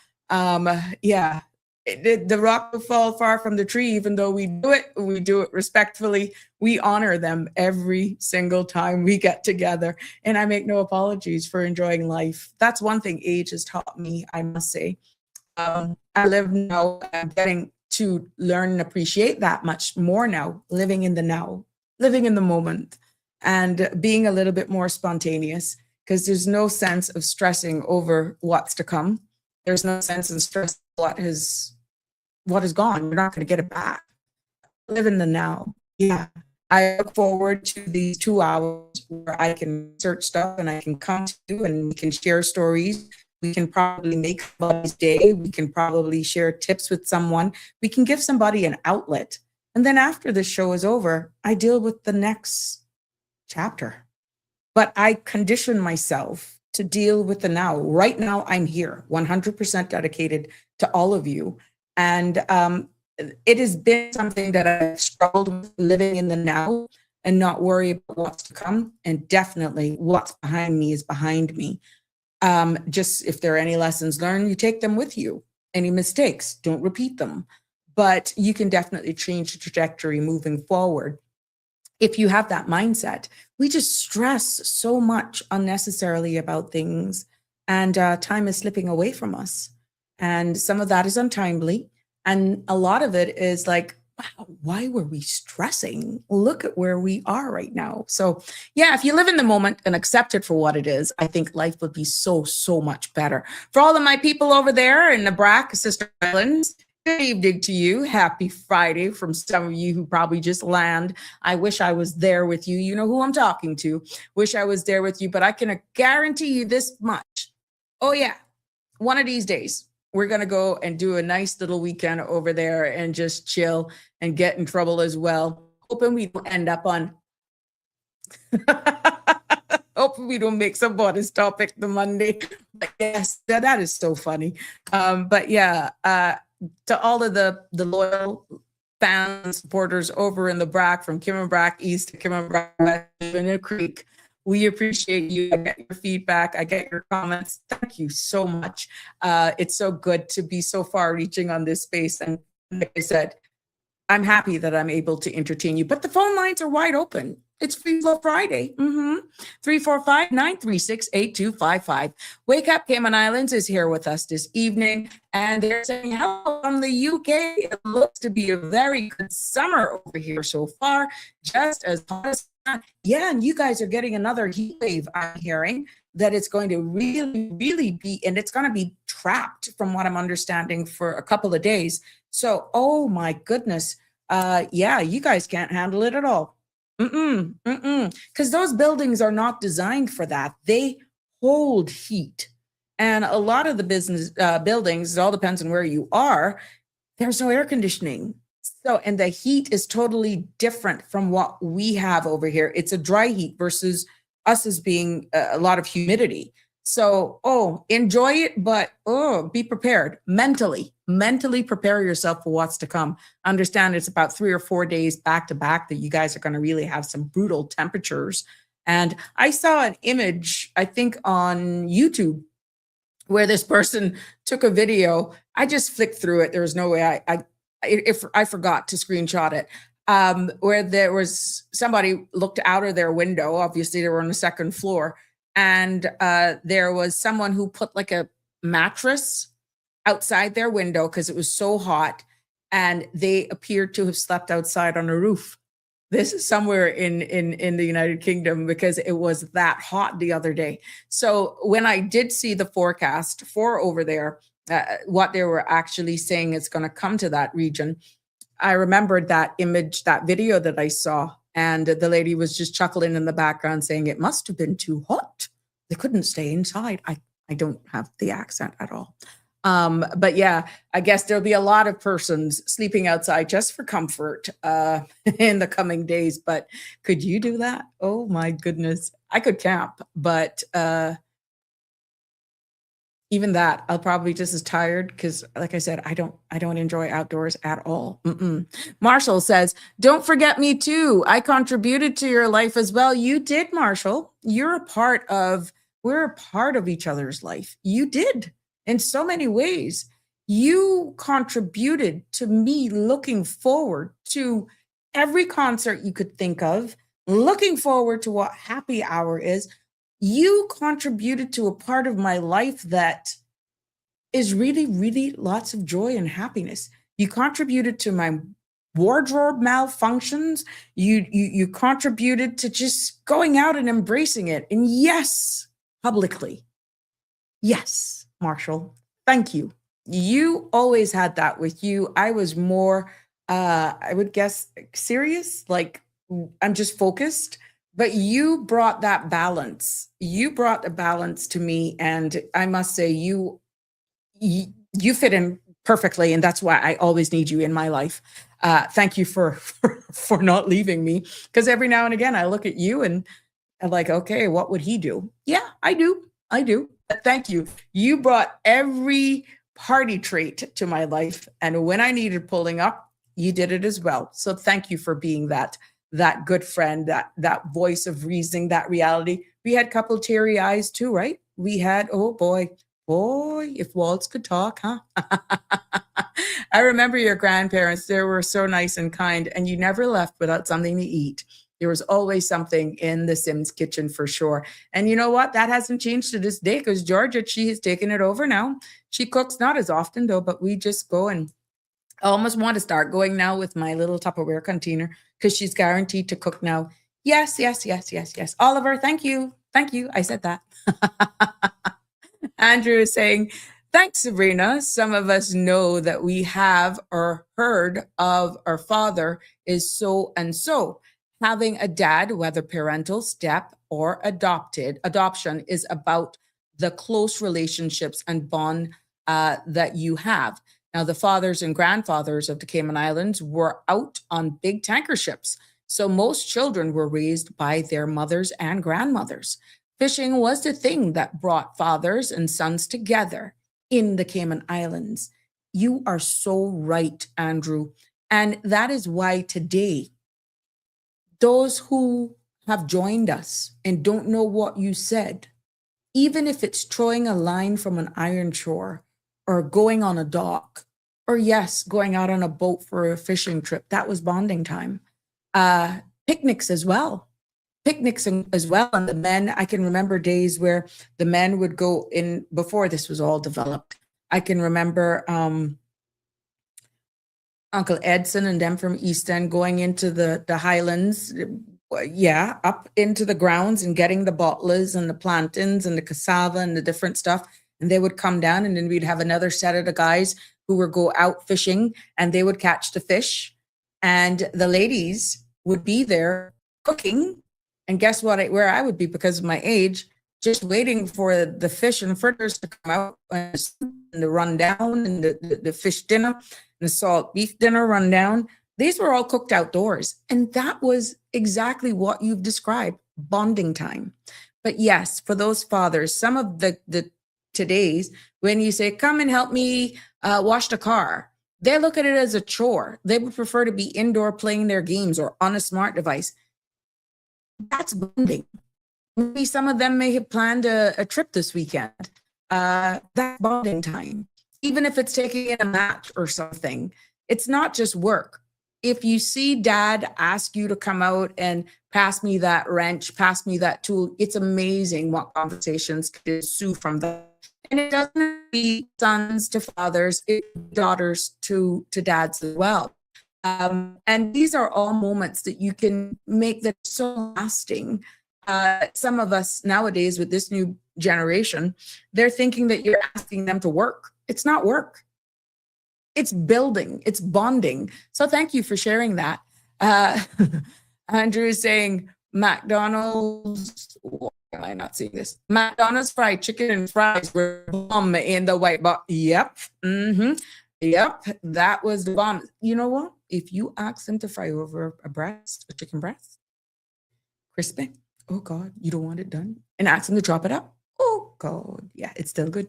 Yeah. The rock will fall far from the tree, even though we do it respectfully. We honor them every single time we get together. And I make no apologies for enjoying life. That's one thing age has taught me, I must say. I live now, I'm getting to learn and appreciate that much more now, living in the now, living in the moment, and being a little bit more spontaneous, because there's no sense of stressing over what's to come. There's no sense in stress what is gone. You're not going to get it back. Live in the now. Yeah. I look forward to these 2 hours where I can search stuff and I can come to you and we can share stories. We can probably make somebody's day. We can probably share tips with someone. We can give somebody an outlet. And then after the show is over, I deal with the next chapter. But I condition myself to deal with the now. Right now, I'm here, 100% dedicated to all of you. And it has been something that I've struggled with, living in the now and not worry about what's to come. And definitely what's behind me is behind me. Just if there are any lessons learned, you take them with you. Any mistakes, don't repeat them. But you can definitely change the trajectory moving forward if you have that mindset. We just stress so much unnecessarily about things, and time is slipping away from us. And some of that is untimely. And a lot of it is like, wow, why were we stressing? Look at where we are right now. So yeah, if you live in the moment and accept it for what it is, I think life would be so, so much better. For all of my people over there in Nebraska, Sister Islands, good evening to you. Happy Friday from some of you who probably just land. I wish I was there with you. You know who I'm talking to. Wish I was there with you, but I can guarantee you this much. Oh yeah, one of these days, we're going to go and do a nice little weekend over there and just chill and get in trouble as well. Hoping we don't end up on, hoping we don't make somebody's topic the Monday. But yes, that is so funny. But yeah, to all of the loyal fans, supporters over in the BRAC, from Kimmenbrack East to Kimmenbrack West, in a creek, we appreciate you. I get your feedback. I get your comments. Thank you so much. It's so good to be so far reaching on this space. And like I said, I'm happy that I'm able to entertain you, but the phone lines are wide open. It's Free Flow Friday. 345-936-8255. Wake Up Cayman Islands is here with us this evening, and they're saying hello from the UK. It looks to be a very good summer over here so far, just as hot as yeah, and you guys are getting another heat wave. I'm hearing that it's going to really, really be, and it's going to be trapped from what I'm understanding for a couple of days. So, oh my goodness. Yeah, you guys can't handle it at all. Because those buildings are not designed for that. They hold heat. And a lot of the business buildings, it all depends on where you are, there's no air conditioning. So, and the heat is totally different from what we have over here. It's a dry heat versus us as being a lot of humidity. So, enjoy it, but be prepared mentally prepare yourself for what's to come. Understand it's about 3 or 4 days back to back that you guys are going to really have some brutal temperatures. And I saw an image, I think on YouTube, where this person took a video. I just flicked through it. There was no way if I forgot to screenshot it, where there was somebody looked out of their window. Obviously, they were on the second floor. And there was someone who put like a mattress outside their window because it was so hot. And they appeared to have slept outside on a roof. This is somewhere in the United Kingdom because it was that hot the other day. So when I did see the forecast for over there, what they were actually saying is going to come to that region, I remembered that image, that video that I saw. And the lady was just chuckling in the background saying it must have been too hot. They couldn't stay inside. I don't have the accent at all. But yeah, I guess there'll be a lot of persons sleeping outside just for comfort in the coming days. But could you do that? Oh my goodness. I could camp, but even that, I'll probably just as tired because, like I said, I don't enjoy outdoors at all. Marshall says, "Don't forget me too. I contributed to your life as well." You did, Marshall. We're a part of each other's life. You did in so many ways. You contributed to me looking forward to every concert you could think of, looking forward to what happy hour is. You contributed to a part of my life that is really, really lots of joy and happiness. You contributed to my wardrobe malfunctions. You contributed to just going out and embracing it. And yes, publicly. Yes, Marshall, thank you. You always had that with you. I was more, I would guess, serious, like I'm just focused. But you brought that balance. You brought the balance to me. And I must say, you fit in perfectly. And that's why I always need you in my life. Thank you for not leaving me. Because every now and again, I look at you and I'm like, okay, what would he do? Yeah, I do. I do. Thank you. You brought every party trait to my life. And when I needed pulling up, you did it as well. So thank you for being that good friend, that voice of reasoning, that reality. We had a couple teary eyes too, right? We had, oh boy, if walls could talk, huh? I remember your grandparents. They were so nice and kind, and you never left without something to eat. There was always something in the Sims kitchen for sure. And you know what? That hasn't changed to this day because Georgia, she has taken it over now. She cooks not as often though, but we just go, and I almost want to start going now with my little Tupperware container because she's guaranteed to cook now. Yes, yes, yes, yes, yes. Oliver, thank you. Thank you. I said that. Andrew is saying, thanks, Sabrina. Some of us know that we have or heard of our father is so and so. Having a dad, whether parental, step, or adoption is about the close relationships and bond that you have. Now, the fathers and grandfathers of the Cayman Islands were out on big tanker ships. So most children were raised by their mothers and grandmothers. Fishing was the thing that brought fathers and sons together in the Cayman Islands. You are so right, Andrew. And that is why today, those who have joined us and don't know what you said, even if it's throwing a line from an iron shore or going on a dock, or yes, going out on a boat for a fishing trip, that was bonding time. Picnics as well. Picnics as well. And the men, I can remember days where the men would go in before this was all developed. I can remember Uncle Edson and them from East End going into the Highlands, up into the grounds and getting the bottlers and the plantains and the cassava and the different stuff. And they would come down, and then we'd have another set of the guys who would go out fishing, and they would catch the fish. And the ladies would be there cooking. And guess what? Where I would be because of my age, just waiting for the fish and fritters to come out and the rundown and the fish dinner and the salt beef dinner rundown. These were all cooked outdoors. And that was exactly what you've described, bonding time. But yes, for those fathers, some of the today's, when you say, come and help me wash the car, they look at it as a chore. They would prefer to be indoor playing their games or on a smart device. That's bonding. Maybe some of them may have planned a trip this weekend. That's bonding time. Even if it's taking in a match or something, it's not just work. If you see dad ask you to come out and pass me that wrench, pass me that tool, it's amazing what conversations can ensue from that. And it doesn't be sons to fathers, it's daughters to dads as well. And these are all moments that you can make that so lasting. Some of us nowadays with this new generation, they're thinking that you're asking them to work. It's not work. It's building, it's bonding. So thank you for sharing that. Andrew is saying McDonald's, why am I not seeing this? McDonald's fried chicken and fries were bomb in the white box. Yep. Yep. That was the bomb. You know what? If you ask them to fry over a chicken breast, crispy, oh God, you don't want it done. And ask them to chop it up. Oh God, yeah, it's still good.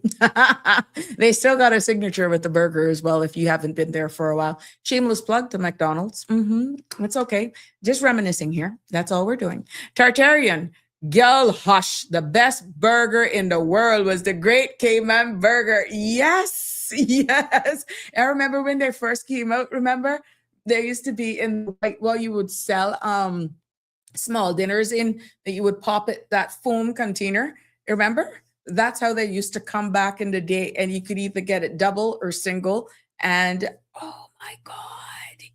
They still got a signature with the burger as well if you haven't been there for a while. Shameless plug to McDonald's. It's okay. Just reminiscing here. That's all we're doing. Tartarian, girl, hush. The best burger in the world was the Great Cayman Burger. Yes, yes. I remember when they first came out, remember? There used to be you would sell small dinners in that you would pop it, that foam container. Remember? That's how they used to come back in the day, and you could either get it double or single. And oh my God,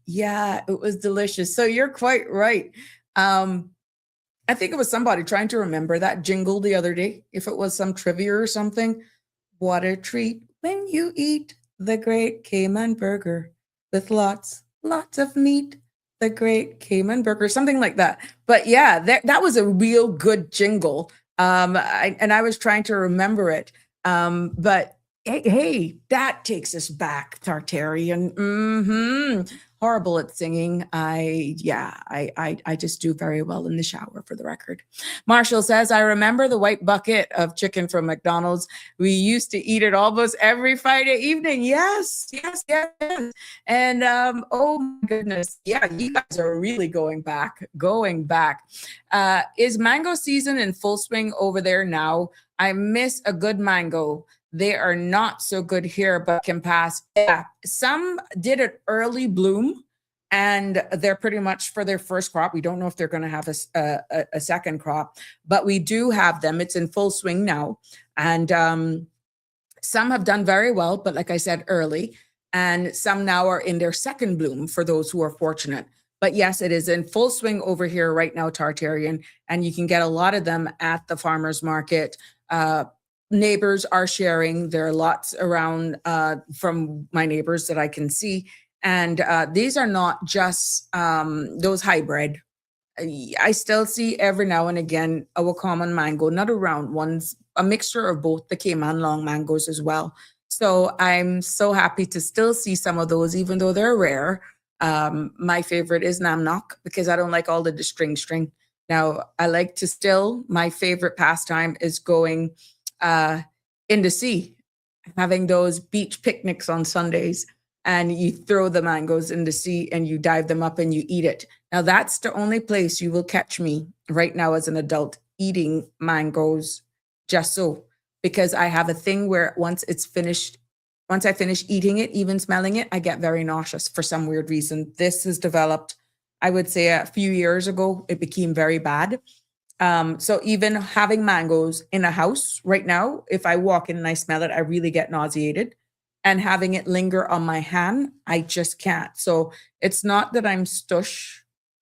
yeah, it was delicious. So you're quite right. I think it was somebody trying to remember that jingle the other day. If it was some trivia or something, what a treat when you eat the Great Cayman Burger with lots of meat. The Great Cayman Burger, something like that. But yeah, that was a real good jingle. I was trying to remember it. But hey, that takes us back, Tartarian. horrible at singing. I just do very well in the shower, for the record. Marshall says, I remember the white bucket of chicken from McDonald's. We used to eat it almost every Friday evening. Yes. And oh my goodness. Yeah, you guys are really going back. Is mango season in full swing over there now? I miss a good mango. They are not so good here, but can pass. Yeah, some did an early bloom, and they're pretty much for their first crop. We don't know if they're going to have a second crop, but we do have them. It's in full swing now, and some have done very well, but like I said, early, and some now are in their second bloom for those who are fortunate. But yes, it is in full swing over here right now, Tartarian, and you can get a lot of them at the farmer's market. Neighbors are sharing. There are lots around from my neighbors that I can see. And these are not just those hybrid. I still see every now and again a common mango, not a round ones, a mixture of both the Cayman long mangoes as well. So I'm so happy to still see some of those, even though they're rare. My favorite is Namnock because I don't like all the string. Now, I like to still, my favorite pastime is going in the sea, having those beach picnics on Sundays, and you throw the mangoes in the sea and you dive them up and you eat it. Now, that's the only place you will catch me right now as an adult eating mangoes just so, because I have a thing where once I finish eating it, even smelling it, I get very nauseous for some weird reason. This has developed, I would say a few years ago, it became very bad. So even having mangoes in a house right now, if I walk in and I smell it, I really get nauseated. And having it linger on my hand, I just can't. So it's not that I'm stush.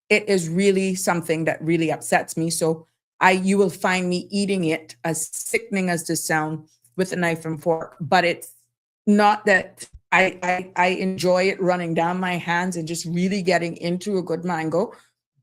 It is really something that really upsets me. So you will find me eating it, as sickening as this sound, with a knife and fork. But it's not that I enjoy it running down my hands and just really getting into a good mango.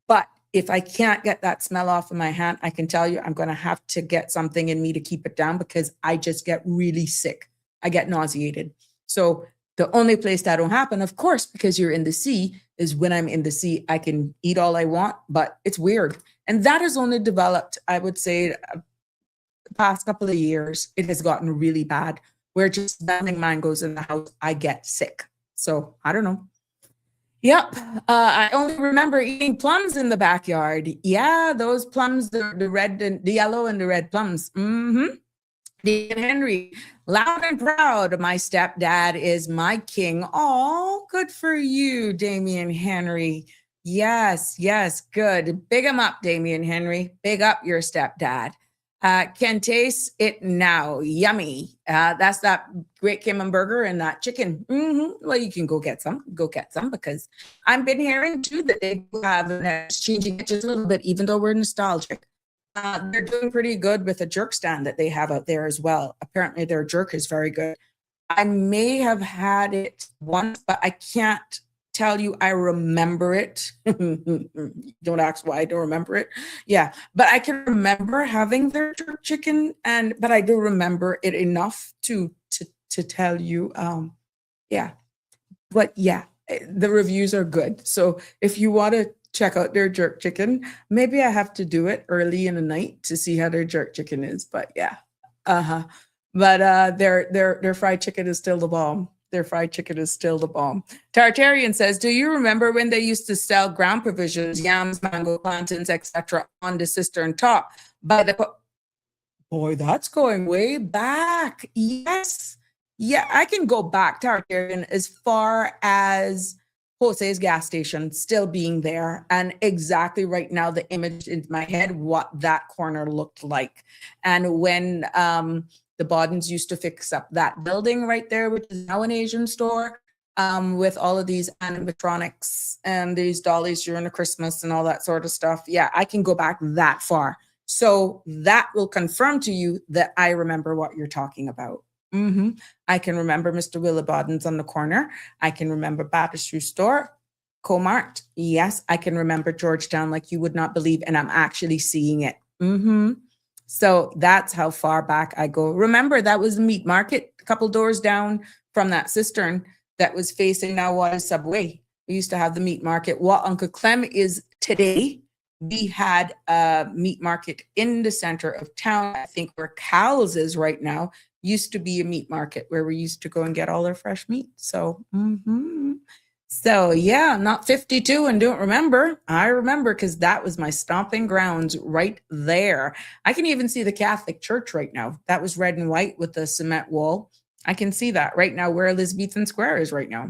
But if I can't get that smell off of my hand, I can tell you I'm going to have to get something in me to keep it down because I just get really sick. I get nauseated. So the only place that don't happen, of course, because you're in the sea, is when I'm in the sea, I can eat all I want, but it's weird. And that has only developed, I would say, the past couple of years. It has gotten really bad. Where just smelling mangoes in the house, I get sick. So I don't know. Yep. I only remember eating plums in the backyard. Yeah, those plums, the red and the yellow and the red plums. Mm-hmm. Dean Henry, loud and proud, my stepdad is my king. Oh, good for you, Damian Henry. Yes, good. Big him up, Damian Henry. Big up your stepdad. Can taste it now. Yummy. That's that great Cayman burger and that chicken. Mm-hmm. Well, you can go get some because I've been hearing too that they have changing it just a little bit, even though we're nostalgic. They're doing pretty good with a jerk stand that they have out there as well. Apparently their jerk is very good. I may have had it once, but I can't tell you I remember it. Don't ask why I don't remember it. Yeah, but I can remember having their jerk chicken, but I do remember it enough to tell you. Yeah, but yeah, the reviews are good. So if you want to check out their jerk chicken, maybe I have to do it early in the night to see how their jerk chicken is. But yeah, But their fried chicken is still the bomb. Their fried chicken is still the bomb. Tartarian says, do you remember when they used to sell ground provisions, yams, mango, plantains, etc., on the cistern top? Boy, that's going way back. Yes. Yeah, I can go back, Tartarian, as far as Jose's gas station still being there. And exactly right now, the image in my head, what that corner looked like. And when the Bodens used to fix up that building right there, which is now an Asian store, with all of these animatronics and these dollies during the Christmas and all that sort of stuff. Yeah, I can go back that far. So that will confirm to you that I remember what you're talking about. Mm-hmm. I can remember Mr. Willa Bodens on the corner. I can remember Baptist Shoe Store, Comart. Yes, I can remember Georgetown like you would not believe, and I'm actually seeing it. Mm-hmm. So that's how far back I go. Remember, that was the meat market a couple doors down from that cistern that was facing now what is Subway. We used to have the meat market. What Uncle Clem is today, we had a meat market in the center of town. I think where Cal's is right now used to be a meat market where we used to go and get all our fresh meat. So, so yeah, not 52 and don't remember. I remember because that was my stomping grounds right there. I can even see the Catholic Church right now. That was red and white with the cement wall. I can see that right now where Elizabethan Square is right now.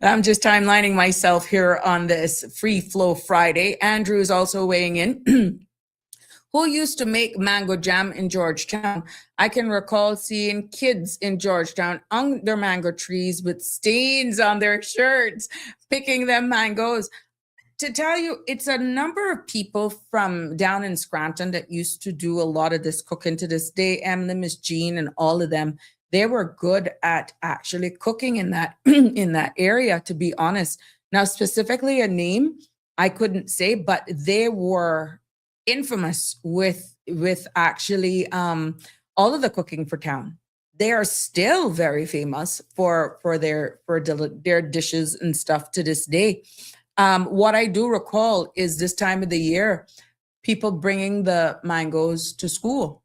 I'm just timelining myself here on this Free Flow Friday. Andrew is also weighing in. Who used to make mango jam in Georgetown? I can recall seeing kids in Georgetown under mango trees with stains on their shirts, picking them mangoes. To tell you, it's a number of people from down in Scranton that used to do a lot of this cooking to this day. Emily, Miss Jean, and all of them. They were good at actually cooking in that in that area, to be honest. Now, specifically a name I couldn't say, but they were infamous with actually all of the cooking for town. They are still very famous for their dishes and stuff to this day. What I do recall is this time of the year, people bringing the mangoes to school.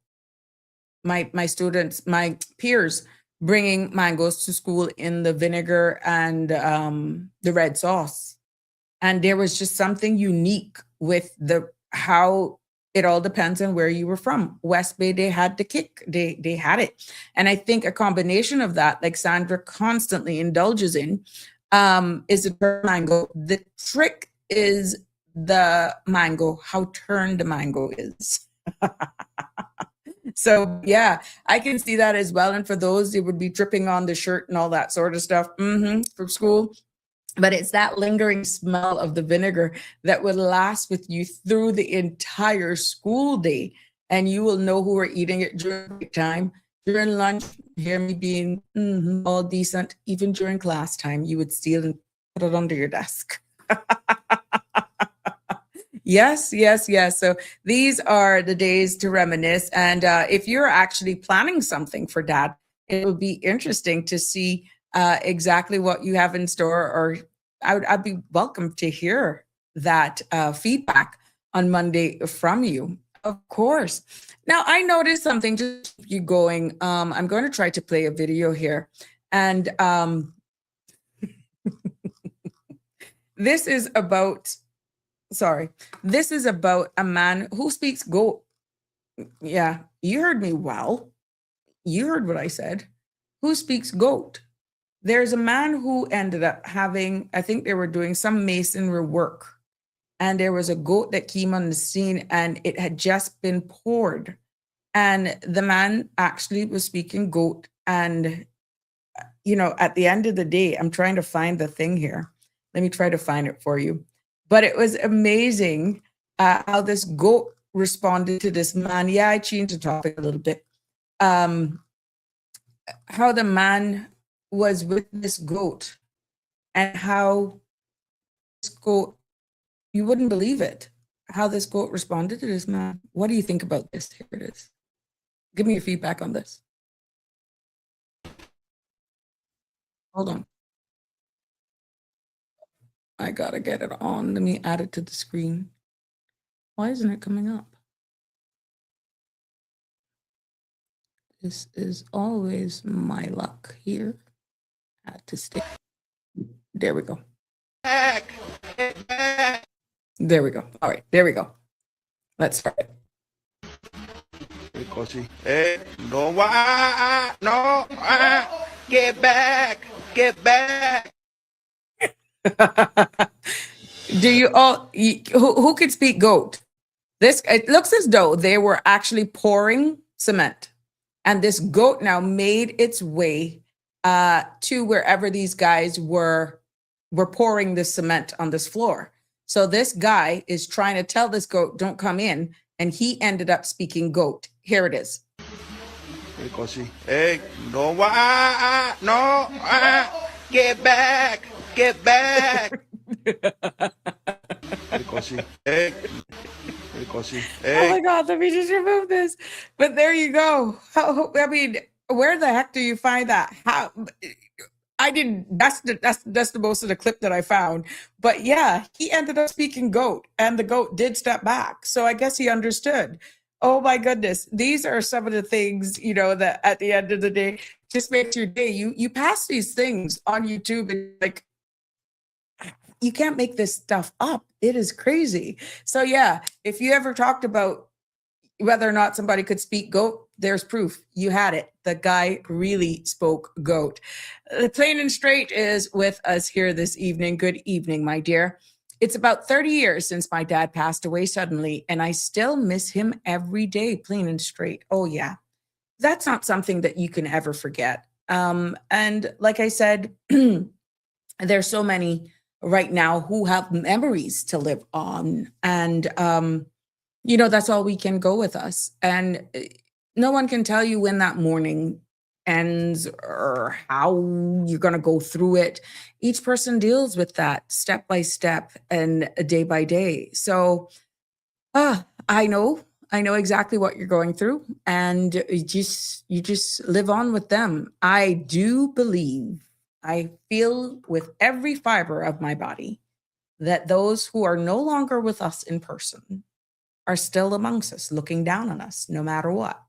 My students, my peers, bringing mangoes to school in the vinegar and the red sauce. And there was just something unique with how it all depends on where you were from. West Bay, they had the kick, they had it. And I think a combination of that, like Sandra constantly indulges in, is the mango. The trick is the mango, how turned the mango is. So yeah, I can see that as well. And for those, it would be dripping on the shirt and all that sort of stuff from school. But it's that lingering smell of the vinegar that would last with you through the entire school day. And you will know who are eating it during break time, during lunch. Hear me being all decent. Even during class time, you would steal and put it under your desk. Yes. So these are the days to reminisce. And if you're actually planning something for Dad, it will be interesting to see exactly what you have in store. Or I'd be welcome to hear that feedback on Monday from you, of course. Now, I noticed something, just keep you going. I'm going to try to play a video here. And this is about a man who speaks goat. Yeah, you heard me well. You heard what I said. Who speaks goat? There's a man who ended up having, I think they were doing some masonry work, and there was a goat that came on the scene and it had just been poured. And the man actually was speaking goat. And, you know, at the end of the day, I'm trying to find the thing here. Let me try to find it for you. But it was amazing how this goat responded to this man. Yeah, I changed the topic a little bit. How the man was with this goat, and how this goat, you wouldn't believe it, how this goat responded to this man. What do you think about this? Here it is. Give me your feedback on this. Hold on. I gotta get it on. Let me add it to the screen. Why isn't it coming up? This is always my luck here. Had to stay. There we go. There we go. All right, there we go. Let's start it. Get back, get back. Do you all, who could speak goat? This, it looks as though they were actually pouring cement, and this goat now made its way to wherever these guys were pouring the cement on this floor. So this guy is trying to tell this goat, don't come in, and he ended up speaking goat. Here it is. Hey, no, get back, get back. Hey. Oh my God, let me just remove this. But there you go. I mean, where the heck do you find that? I didn't. That's the most of the clip that I found. But yeah, he ended up speaking goat, and the goat did step back. So I guess he understood. Oh my goodness, these are some of the things that at the end of the day just makes your day. You pass these things on YouTube and like you can't make this stuff up. It is crazy. So yeah, if you ever talked about whether or not somebody could speak goat, there's proof. You had it. The guy really spoke goat. The Plain and Straight is with us here this evening. Good evening, my dear. It's about 30 years since my dad passed away suddenly, and I still miss him every day, plain and straight. Oh, yeah. That's not something that you can ever forget. And like I said, there's so many right now who have memories to live on. And, that's all we can go with us. And no one can tell you when that morning ends or how you're going to go through it. Each person deals with that step by step and day by day. So I know exactly what you're going through, and you just live on with them. I do believe, I feel with every fiber of my body that those who are no longer with us in person are still amongst us, looking down on us, no matter what.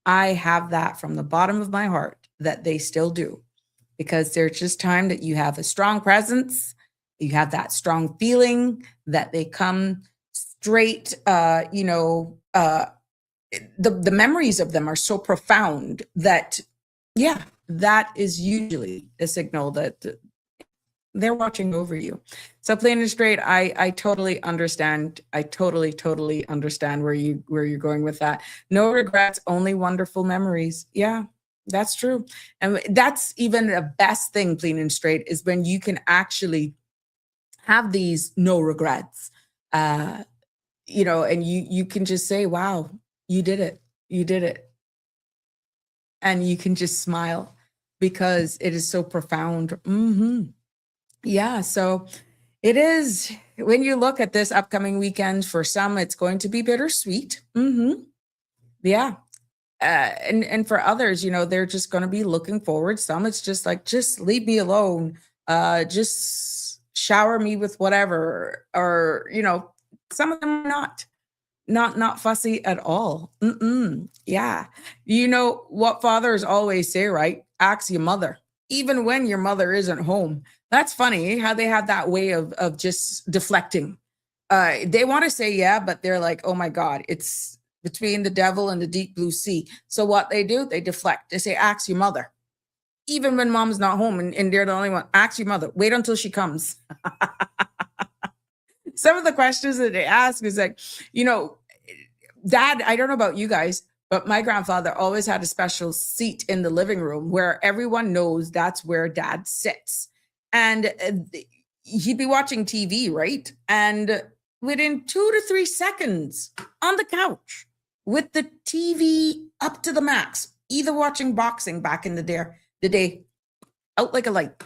I have that from the bottom of my heart that they still do, because there's just time that you have a strong presence, you have that strong feeling that they come straight, the memories of them are so profound that, yeah, that is usually a signal that they're watching over you. So plain and straight, I totally understand. I totally understand where you're going with that. No regrets, only wonderful memories. Yeah, that's true. And that's even the best thing, plain and straight, is when you can actually have these no regrets. And you can just say, wow, you did it. You did it. And you can just smile because it is so profound. Mm-hmm. Yeah, so it is. When you look at this upcoming weekend, for some, it's going to be bittersweet. Mm-hmm. Yeah. And for others, they're just going to be looking forward. Some, it's just like, just leave me alone. Just shower me with whatever. Or, some of them are not fussy at all. Yeah. You know what fathers always say, right? Ask your mother, even when your mother isn't home. That's funny how they have that way of just deflecting. They want to say, yeah, but they're like, oh my God, it's between the devil and the deep blue sea. So what they do, they deflect. They say, ask your mother. Even when mom's not home and they're the only one, ask your mother. Wait until she comes. Some of the questions that they ask is like, Dad, I don't know about you guys, but my grandfather always had a special seat in the living room where everyone knows that's where Dad sits. And he'd be watching TV, right? And within 2 to 3 seconds on the couch with the TV up to the max, either watching boxing back in the day, out like a light.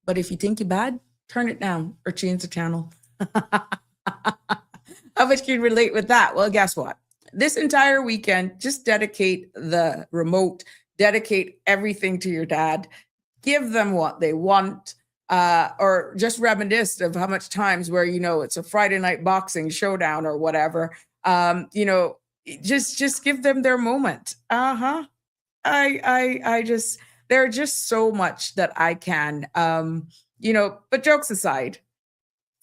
But if you think you're bad, turn it down or change the channel. How much can you relate with that? Well, guess what? This entire weekend, just dedicate the remote, dedicate everything to your dad, give them what they want, or just reminisce of how much times where, it's a Friday night boxing showdown or whatever. Just give them their moment. There are just so much that I can, but jokes aside,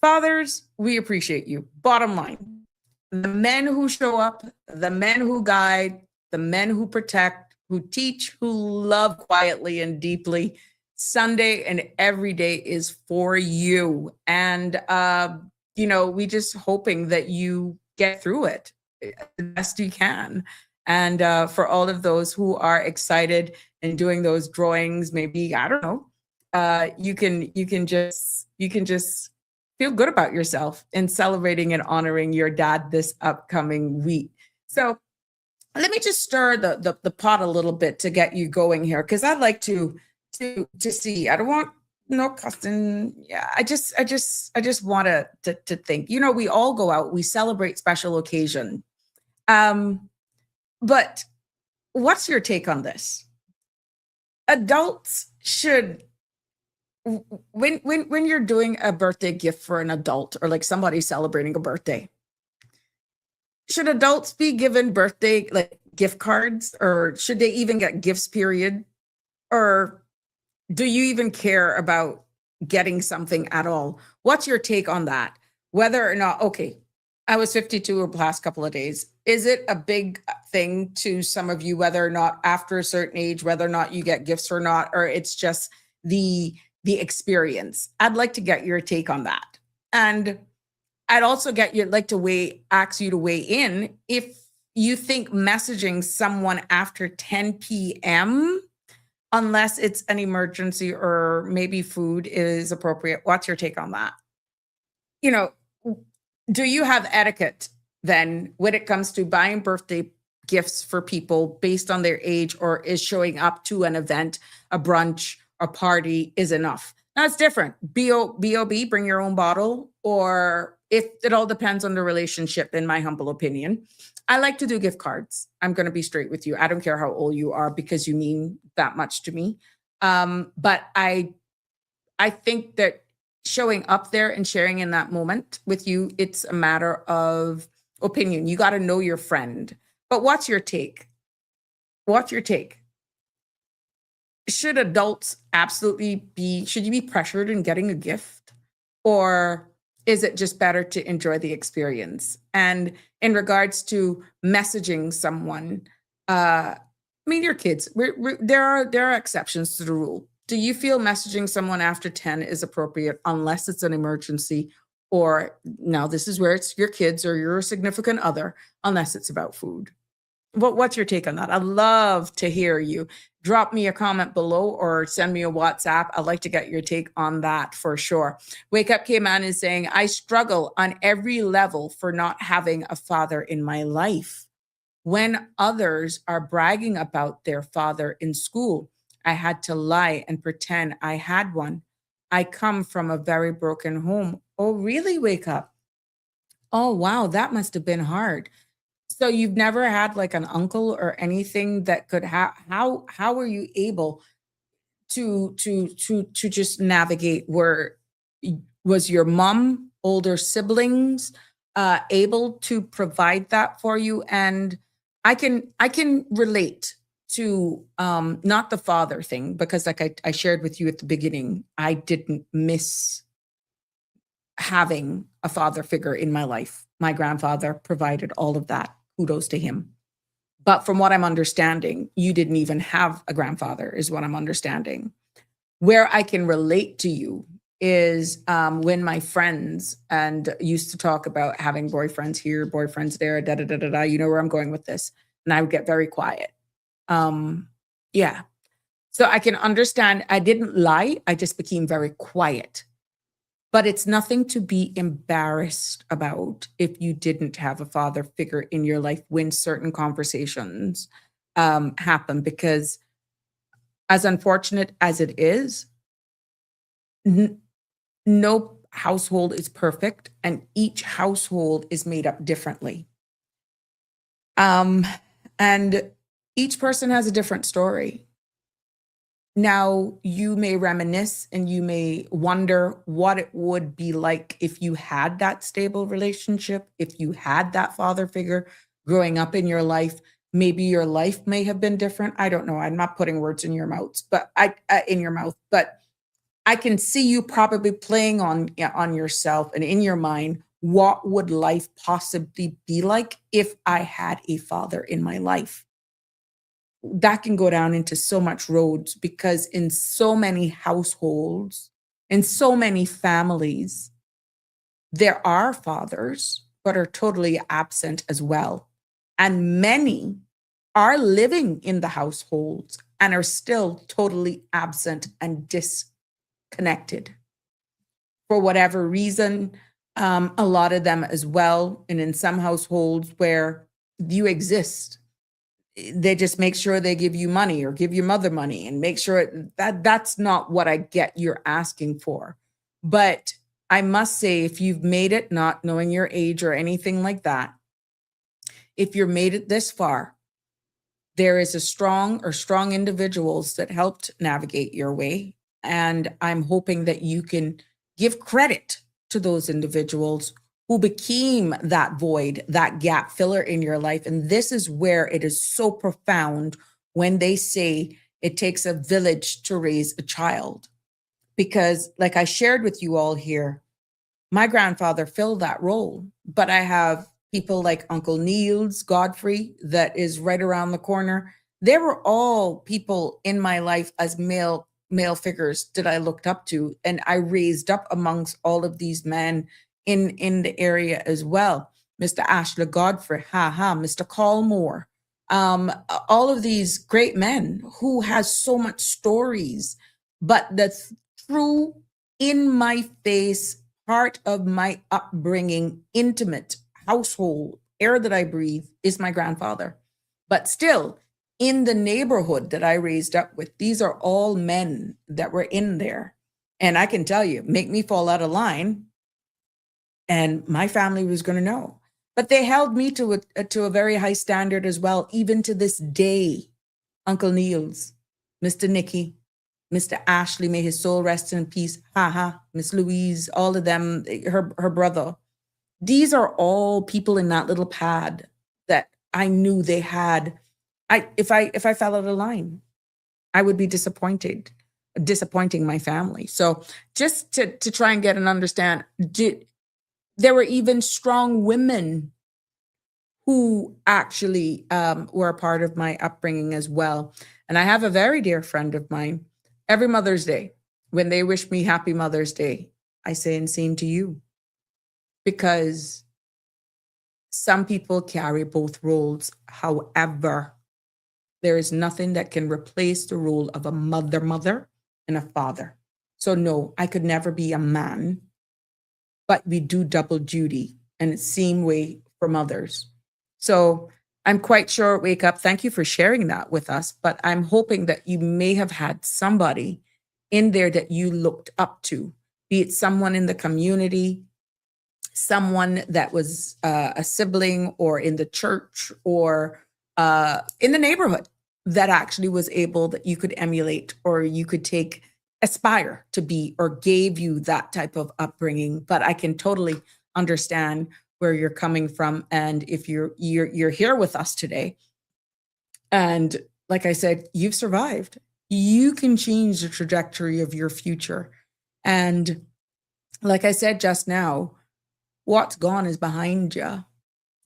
fathers, we appreciate you. Bottom line. The men who show up, the men who guide, the men who protect, who teach, who love quietly and deeply, Sunday and every day is for you. And, we just hoping that you get through it the best you can. And for all of those who are excited and doing those drawings, maybe, I don't know, you can just feel good about yourself in celebrating and honoring your dad this upcoming week. So let me just stir the pot a little bit to get you going here, because I'd like to see. I don't want no cussing. Yeah, I just want to think. We all go out, we celebrate special occasion. But what's your take on this? Adults should when you're doing a birthday gift for an adult or like somebody celebrating a birthday, should adults be given birthday like gift cards, or should they even get gifts, period? Or do you even care about getting something at all? What's your take on that? Whether or not, okay, I was 52 over the past couple of days. Is it a big thing to some of you, whether or not after a certain age, whether or not you get gifts or not, or it's just the experience? I'd like to get your take on that. And I'd also ask you to weigh in if you think messaging someone after 10 p.m., unless it's an emergency or maybe food is appropriate. What's your take on that? You know, do you have etiquette then when it comes to buying birthday gifts for people based on their age, or is showing up to an event, a brunch, a party is enough? Now it's different. B.O.B., bring your own bottle, or if it all depends on the relationship, in my humble opinion. I like to do gift cards. I'm going to be straight with you. I don't care how old you are because you mean that much to me. But I think that showing up there and sharing in that moment with you, it's a matter of opinion. You got to know your friend. But what's your take? What's your take? Should adults should you be pressured in getting a gift? Or is it just better to enjoy the experience? And in regards to messaging someone, your kids, there are exceptions to the rule. Do you feel messaging someone after 10 is appropriate unless it's an emergency? Or now this is where it's your kids or your significant other, unless it's about food. What's your take on that? I'd love to hear you. Drop me a comment below or send me a WhatsApp. I'd like to get your take on that for sure. Wake Up K-Man is saying, I struggle on every level for not having a father in my life. When others are bragging about their father in school, I had to lie and pretend I had one. I come from a very broken home. Oh, really, Wake Up? Oh, wow, that must have been hard. So you've never had like an uncle or anything that could how were you able to just navigate? Was your mom, older siblings able to provide that for you? And I can relate to not the father thing, because like I shared with you at the beginning, I didn't miss having a father figure in my life. My grandfather provided all of that. Kudos to him. But from what I'm understanding, you didn't even have a grandfather, is what I'm understanding. Where I can relate to you is when my friends and used to talk about having boyfriends here, boyfriends there, da da da da da. You know where I'm going with this, and I would get very quiet. Yeah. So I can understand. I didn't lie. I just became very quiet. But it's nothing to be embarrassed about if you didn't have a father figure in your life when certain conversations happen, because as unfortunate as it is, no household is perfect, and each household is made up differently. And each person has a different story. Now, you may reminisce and you may wonder what it would be like if you had that stable relationship, if you had that father figure growing up in your life. Maybe your life may have been different. I don't know. I'm not putting words in your mouth, but I can see you probably playing on yourself and in your mind, what would life possibly be like if I had a father in my life? That can go down into so much roads, because in so many households, in so many families, there are fathers, but are totally absent as well. And many are living in the households and are still totally absent and disconnected for whatever reason. A lot of them as well. And in some households where you exist, they just make sure they give you money or give your mother money and make sure that's not what I get you're asking for. But I must say, if you've made it, not knowing your age or anything like that, if you're made it this far, there is a strong individuals that helped navigate your way. And I'm hoping that you can give credit to those individuals who became that void, that gap filler in your life. And this is where it is so profound when they say it takes a village to raise a child. Because, like I shared with you all here, my grandfather filled that role, but I have people like Uncle Niels Godfrey that is right around the corner. They were all people in my life as male figures that I looked up to, and I raised up amongst all of these men in the area as well. Mr. Ashley Godfrey, Mr. Colmore, all of these great men who has so much stories, but the true in my face part of my upbringing, intimate household, air that I breathe is my grandfather. But still, in the neighborhood that I raised up with, these are all men that were in there. And I can tell you, make me fall out of line, and my family was going to know. But they held me to a very high standard as well, even to this day. Uncle Niels, Mr. Nicky, Mr. Ashley, may his soul rest in peace. Miss Louise, all of them, her brother. These are all people in that little pad that I knew they had. If I fell out of line, I would be disappointing my family. So just to try and get and understand, there were even strong women who actually were a part of my upbringing as well. And I have a very dear friend of mine. Every Mother's Day, when they wish me happy Mother's Day, I say, and same to you. Because some people carry both roles. However, there is nothing that can replace the role of a mother and a father. So no, I could never be a man, but we do double duty, and it's same way for mothers. So I'm quite sure, Wake Up, thank you for sharing that with us, but I'm hoping that you may have had somebody in there that you looked up to, be it someone in the community, someone that was a sibling, or in the church, or in the neighborhood, that actually was able, that you could emulate, or you could aspire to be, or gave you that type of upbringing. But I can totally understand where you're coming from. And if you're here with us today, and like I said, you've survived, you can change the trajectory of your future. And like I said just now, what's gone is behind you.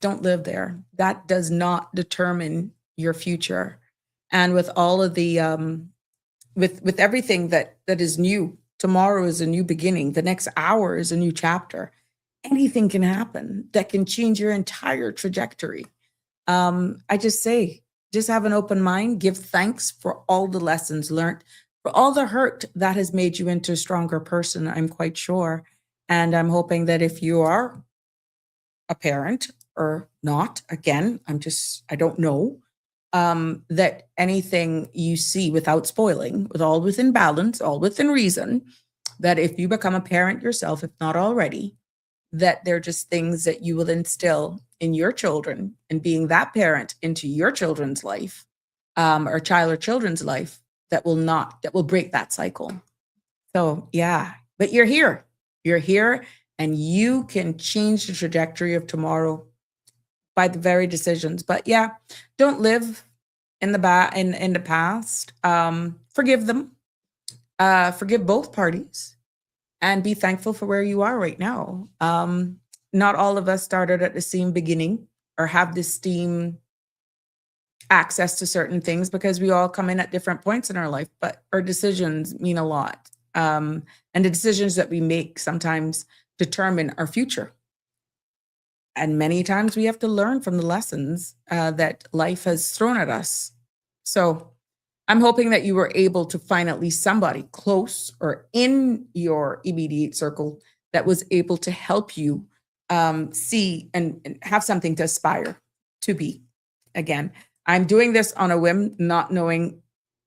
Don't live there. That does not determine your future. And with all of the with everything that is new, tomorrow is a new beginning. The next hour is a new chapter. Anything can happen that can change your entire trajectory. I just say, just have an open mind, give thanks for all the lessons learned, for all the hurt that has made you into a stronger person, I'm quite sure. And I'm hoping that if you are a parent or not, again, I don't know, that anything you see, without spoiling, with all within balance, all within reason, that if you become a parent yourself, if not already, that they're just things that you will instill in your children, and being that parent into your children's life, or child or children's life, that will break that cycle. So yeah, but you're here, and you can change the trajectory of tomorrow by the very decisions. But yeah, don't live in the past. Forgive them, forgive both parties, and be thankful for where you are right now. Not all of us started at the same beginning, or have the same access to certain things, because we all come in at different points in our life, but our decisions mean a lot. And the decisions that we make sometimes determine our future. And many times we have to learn from the lessons that life has thrown at us. So I'm hoping that you were able to find at least somebody close or in your immediate circle that was able to help you see and have something to aspire to be. Again, I'm doing this on a whim, not knowing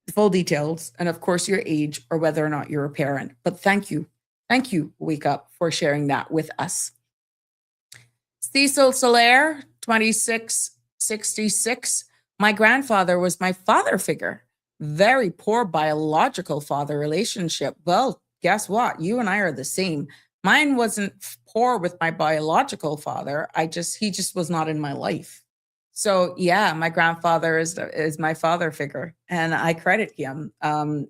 the full details, and of course your age, or whether or not you're a parent. But thank you, Wake Up, for sharing that with us. Cecil Soler, 2666. My grandfather was my father figure. very poor biological father relationship. Well, guess what? You and I are the same. Mine wasn't poor with my biological father. He just was not in my life. So yeah, my grandfather is my father figure, and I credit him to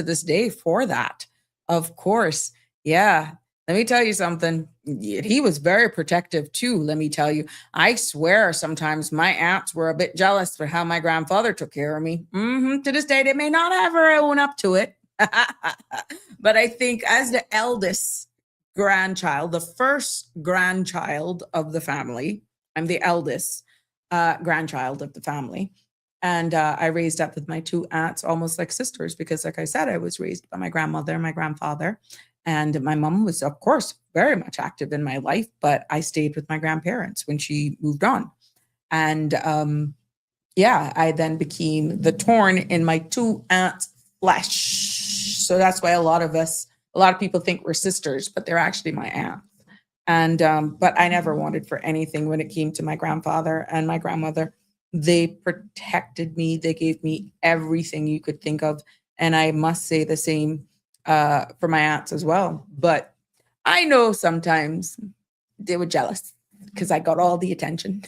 this day for that. Of course, yeah. Let me tell you something. He was very protective too. Let me tell you. I swear sometimes my aunts were a bit jealous for how my grandfather took care of me. To this day, they may not ever own up to it. But I think as the eldest grandchild, the first grandchild of the family, I'm the eldest grandchild of the family. And I raised up with my two aunts almost like sisters because, like I said, I was raised by my grandmother and my grandfather. And my mom was, of course, very much active in my life, but I stayed with my grandparents when she moved on. And yeah, I then became the thorn in my two aunts' flesh. So that's why a lot of people think we're sisters, but they're actually my aunts. And but I never wanted for anything when it came to my grandfather and my grandmother. They protected me. They gave me everything you could think of. And I must say the same for my aunts as well. But I know sometimes they were jealous because I got all the attention.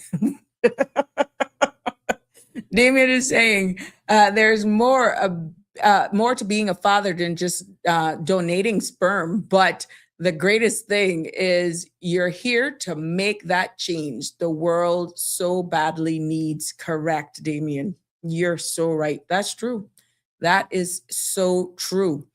Damien is saying there's more to being a father than just donating sperm, but the greatest thing is you're here to make that change. The world so badly needs correct, Damien. You're so right. That's true. That is so true.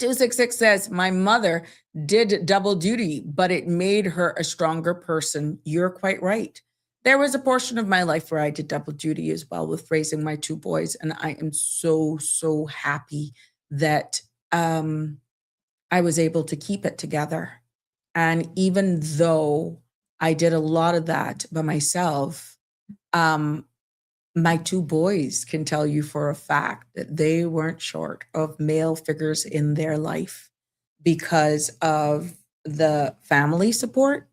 266 says, my mother did double duty, but it made her a stronger person. You're quite right. There was a portion of my life where I did double duty as well with raising my two boys. And I am so, so happy that I was able to keep it together. And even though I did a lot of that by myself, my two boys can tell you for a fact that they weren't short of male figures in their life because of the family support,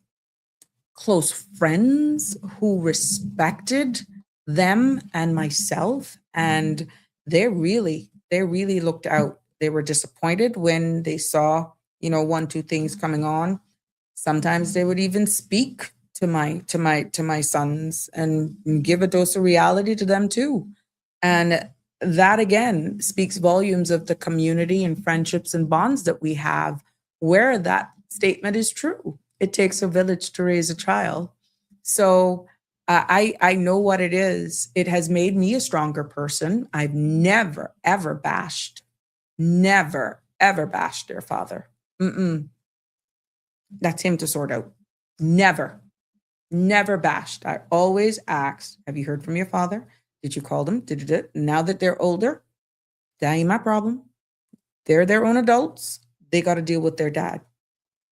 close friends who respected them and myself. And they really looked out. They were disappointed when they saw, one, two things coming on. Sometimes they would even speak to my sons and give a dose of reality to them too. And that again speaks volumes of the community and friendships and bonds that we have where that statement is true. It takes a village to raise a child. So I know what it is. It has made me a stronger person. I've never, ever bashed their father. That's him to sort out. Never bashed. I always asked, have you heard from your father? Did you call them? Now that they're older, that ain't my problem. They're their own adults. They got to deal with their dad.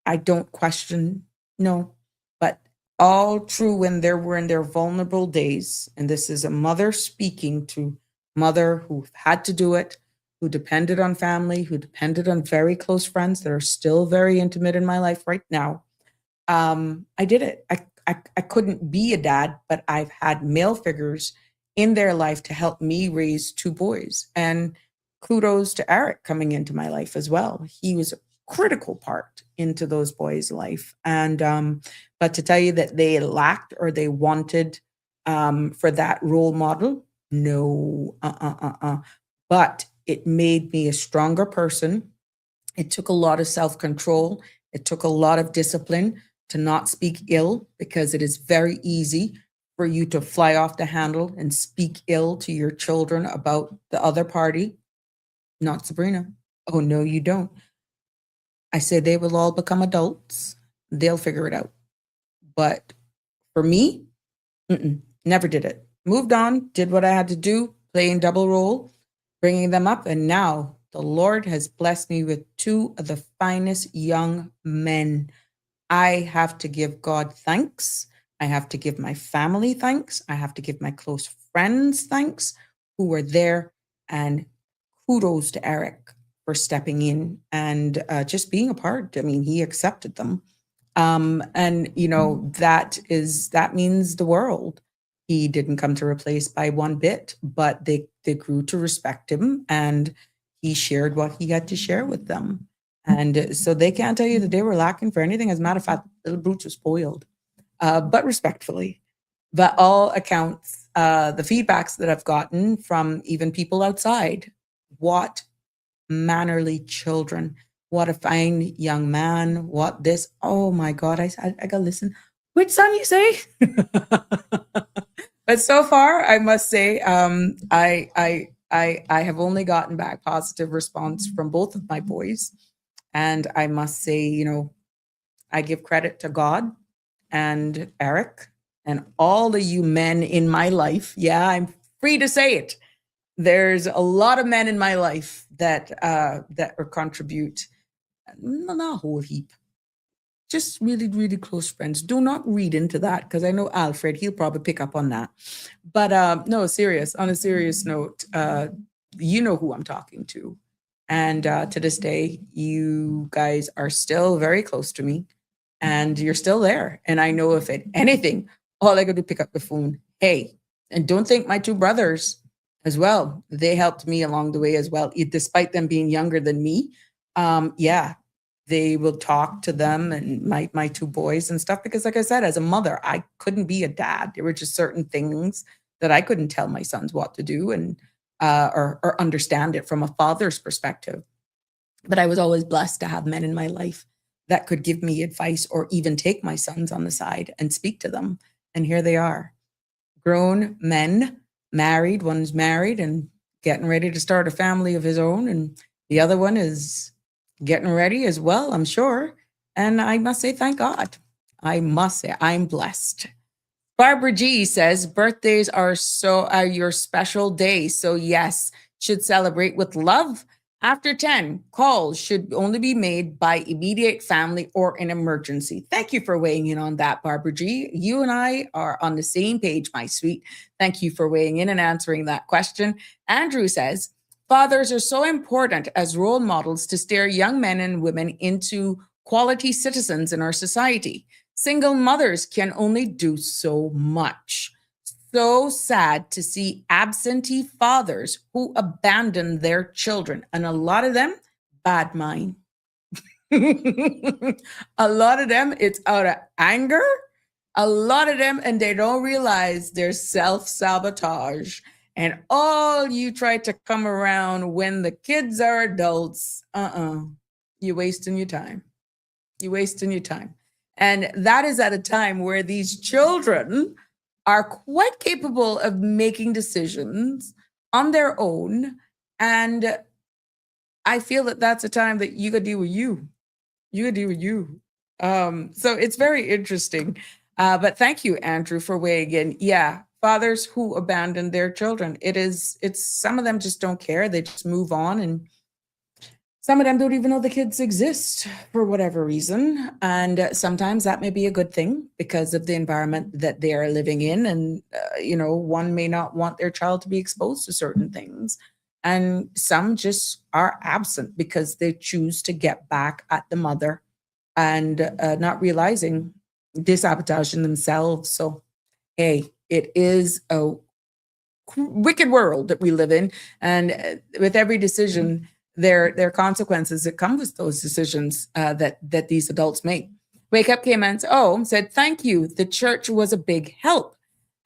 I don't question, no. But all true when they were in their vulnerable days. And this is a mother speaking to mother who had to do it, who depended on family, who depended on very close friends that are still very intimate in my life right now. I did it. I couldn't be a dad, but I've had male figures in their life to help me raise two boys. And kudos to Eric coming into my life as well. He was a critical part into those boys' life. And but to tell you that they lacked or they wanted for that role model, no, But it made me a stronger person. It took a lot of self-control. It took a lot of discipline to not speak ill, because it is very easy for you to fly off the handle and speak ill to your children about the other party. Not Sabrina. Oh, no, you don't. I say they will all become adults. They'll figure it out. But for me, never did it. Moved on, did what I had to do, playing double role, bringing them up. And now the Lord has blessed me with two of the finest young men. I have to give God thanks. I have to give my family thanks. I have to give my close friends thanks who were there. And kudos to Eric for stepping in and just being a part. I mean, he accepted them. And, you know, that means the world. He didn't come to replace by one bit, but they they grew to respect him, and he shared what he had to share with them. And so they can't tell you that they were lacking for anything. As a matter of fact, little brutes were spoiled, but respectfully. But all accounts, the feedbacks that I've gotten from even people outside, what mannerly children, what a fine young man, what this, oh my God, I gotta listen. Which son you say? But so far, I must say, I have only gotten back positive response from both of my boys. And I must say, I give credit to God and Eric and all of you men in my life. Yeah, I'm free to say it. There's a lot of men in my life that contribute, not a whole heap, just really, really close friends. Do not read into that, because I know Alfred, he'll probably pick up on that. But no, serious. On a serious note, you know who I'm talking to. And to this day, you guys are still very close to me, and you're still there. And I know if at anything, all I got to pick up the phone. Hey, and don't think my two brothers as well. They helped me along the way as well, despite them being younger than me. Yeah, they will talk to them and my two boys and stuff, because like I said, as a mother, I couldn't be a dad. There were just certain things that I couldn't tell my sons what to do, and or understand it from a father's perspective. But I was always blessed to have men in my life that could give me advice, or even take my sons on the side and speak to them. And here they are, grown men, married. One's married and getting ready to start a family of his own, and the other one is getting ready as well, I'm sure. And I must say, thank God. I must say, I'm blessed. Barbara G says, birthdays are your special day. So yes, should celebrate with love. After 10, calls should only be made by immediate family or an emergency. Thank you for weighing in on that, Barbara G. You and I are on the same page, my sweet. Thank you for weighing in and answering that question. Andrew says, fathers are so important as role models to steer young men and women into quality citizens in our society. Single mothers can only do so much. So sad to see absentee fathers who abandon their children. And a lot of them, bad mind. A lot of them, it's out of anger. A lot of them, and they don't realize there's self-sabotage. And all you try to come around when the kids are adults, you're wasting your time. You're wasting your time. And that is at a time where these children are quite capable of making decisions on their own. And I feel that that's a time that you could deal with you. You could deal with you. So it's very interesting. But thank you, Andrew, for weighing in. Yeah, fathers who abandon their children. It's some of them just don't care. They just move on, and some of them don't even know the kids exist for whatever reason. And sometimes that may be a good thing because of the environment that they are living in. And, one may not want their child to be exposed to certain things. And some just are absent because they choose to get back at the mother and not realizing they're sabotaging themselves. So, hey, it is a wicked world that we live in. And with every decision, there are consequences that come with those decisions that these adults make. Wake Up came and said, thank you. The church was a big help,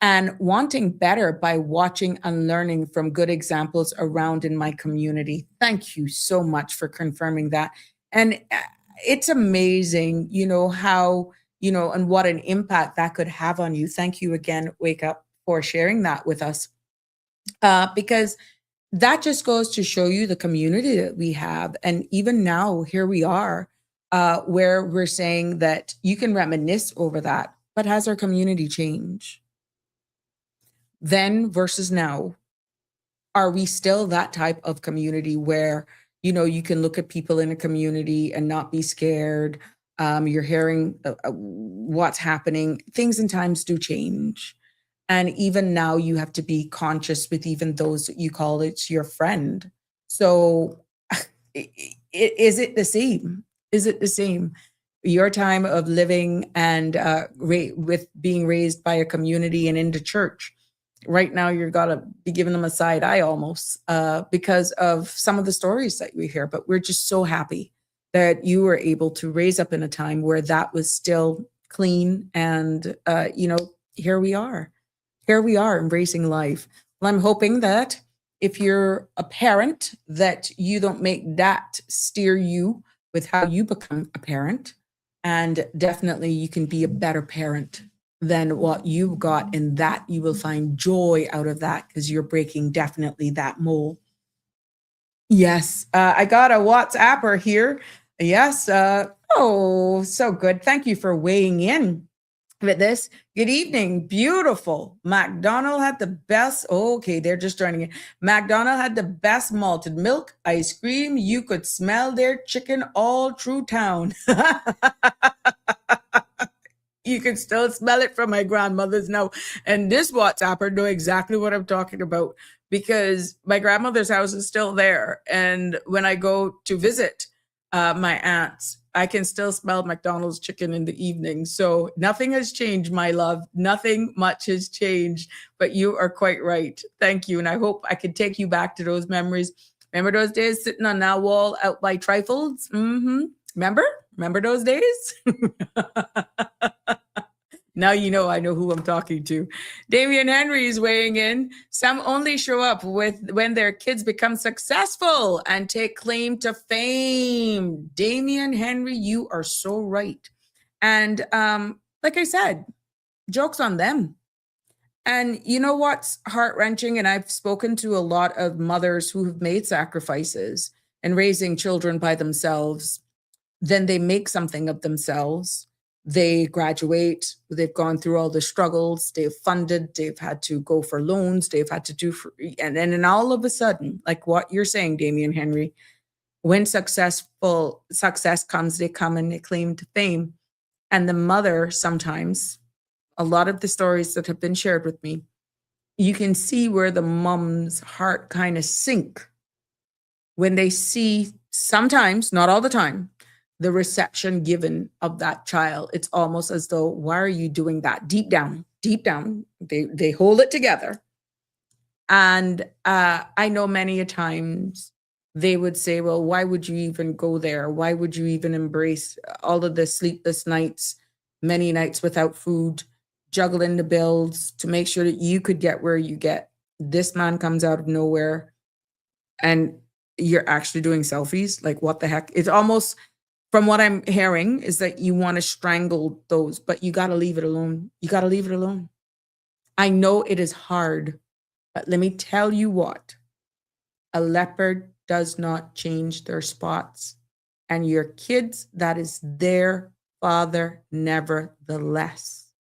and wanting better by watching and learning from good examples around in my community. Thank you so much for confirming that. And it's amazing, how, and what an impact that could have on you. Thank you again, Wake Up, for sharing that with us. Because that just goes to show you the community that we have. And even now, here we are, where we're saying that you can reminisce over that, but has our community changed? Then versus now, are we still that type of community where, you can look at people in a community and not be scared? You're hearing what's happening. Things and times do change. And even now you have to be conscious with even those that you call it's your friend. So is it the same? Is it the same? Your time of living and with being raised by a community and into church Right now, you're gotta be giving them a side eye almost because of some of the stories that we hear. But we're just so happy that you were able to raise up in a time where that was still clean, and here we are. Here we are embracing life. Well, I'm hoping that if you're a parent, that you don't make that steer you with how you become a parent. And definitely you can be a better parent than what you got, and that you will find joy out of that because you're breaking definitely that mold. Yes, I got a WhatsApper here. Yes, oh, so good. Thank you for weighing in with this. Good evening, beautiful. McDonald had the best. Okay, they're just joining in. McDonald had the best malted milk ice cream. You could smell their chicken all through town. You can still smell it from my grandmother's now. And this WhatsApper know exactly what I'm talking about because my grandmother's house is still there. And when I go to visit my aunts, I can still smell McDonald's chicken in the evening. So nothing has changed, my love. Nothing much has changed, but you are quite right. Thank you. And I hope I can take you back to those memories. Remember those days sitting on that wall out by Trifles? Remember those days? Now you know I know who I'm talking to. Damian Henry is weighing in. Some only show up when their kids become successful and take claim to fame. Damian Henry, you are so right. And like I said, joke's on them. And you know what's heart-wrenching? And I've spoken to a lot of mothers who have made sacrifices and raising children by themselves. Then they make something of themselves. They graduate, they've gone through all the struggles, they've funded, they've had to go for loans, they've had to do and then all of a sudden, like what you're saying, Damian Henry, when success comes, they come and they claim to fame. And the mother, sometimes, a lot of the stories that have been shared with me, you can see where the mom's heart kind of sink when they see, sometimes, not all the time, the reception given of that child. It's almost as though, why are you doing that? Deep down, they hold it together. And I know many a times they would say, well, why would you even go there? Why would you even embrace all of the sleepless nights, many nights without food, juggling the bills to make sure that you could get where you get? This man comes out of nowhere and you're actually doing selfies. Like, what the heck? It's almost, from what I'm hearing, is that you want to strangle those, but you got to leave it alone. You got to leave it alone. I know it is hard, but let me tell you what, a leopard does not change their spots. And your kids, that is their father nevertheless.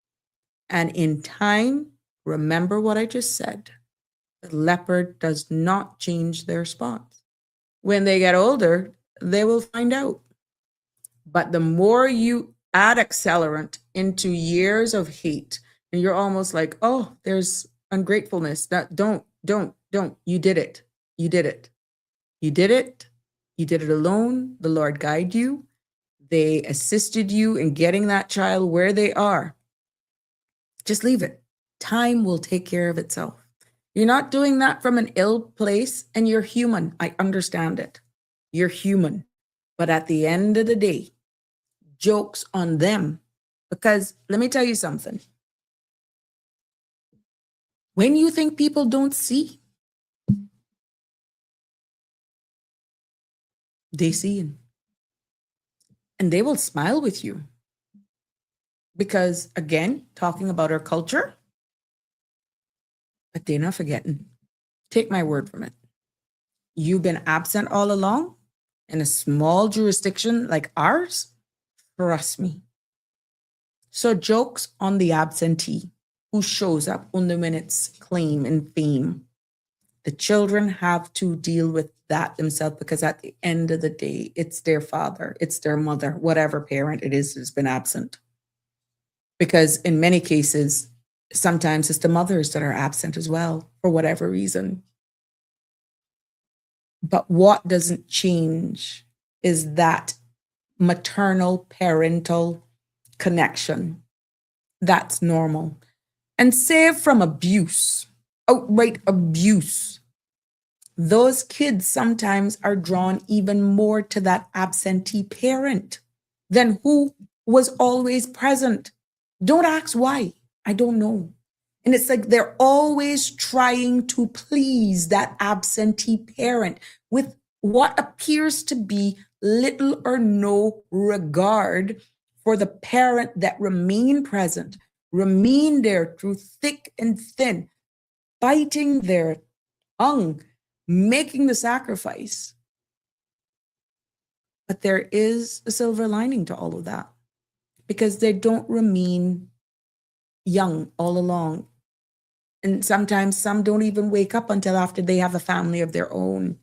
And in time, remember what I just said, the leopard does not change their spots. When they get older, they will find out. But the more you add accelerant into years of hate, and you're almost like, oh, there's ungratefulness. That don't. You did it. You did it. You did it. You did it alone. The Lord guide you. They assisted you in getting that child where they are. Just leave it. Time will take care of itself. You're not doing that from an ill place, and you're human. I understand it. You're human. But at the end of the day, joke's on them. Because let me tell you something. When you think people don't see, they see it. And they will smile with you. Because again, talking about our culture, but they're not forgetting. Take my word from it. You've been absent all along in a small jurisdiction like ours. Trust me. So jokes on the absentee who shows up on the minute's claim and fame. The children have to deal with that themselves, because at the end of the day, it's their father, it's their mother, whatever parent it is who's been absent. Because in many cases, sometimes it's the mothers that are absent as well, for whatever reason. But what doesn't change is that maternal parental connection. That's normal. And save from abuse. outright abuse, those kids sometimes are drawn even more to that absentee parent than who was always present. Don't ask why. I don't know. And it's like they're always trying to please that absentee parent with what appears to be little or no regard for the parent that remain present, remain there through thick and thin, biting their tongue, making the sacrifice. But there is a silver lining to all of that because they don't remain young all along. And sometimes some don't even wake up until after they have a family of their own.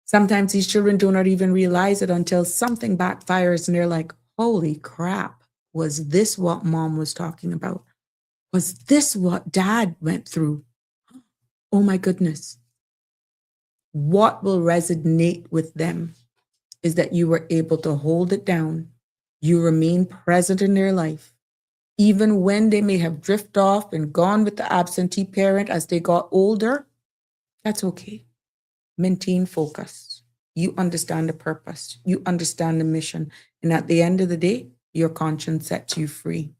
Sometimes these children do not even realize it until something backfires and they're like, holy crap, was this what mom was talking about? Was this what dad went through? Oh my goodness. What will resonate with them is that you were able to hold it down. You remain present in their life. Even when they may have drifted off and gone with the absentee parent as they got older, that's okay. Maintain focus. You understand the purpose. You understand the mission. And at the end of the day, your conscience sets you free.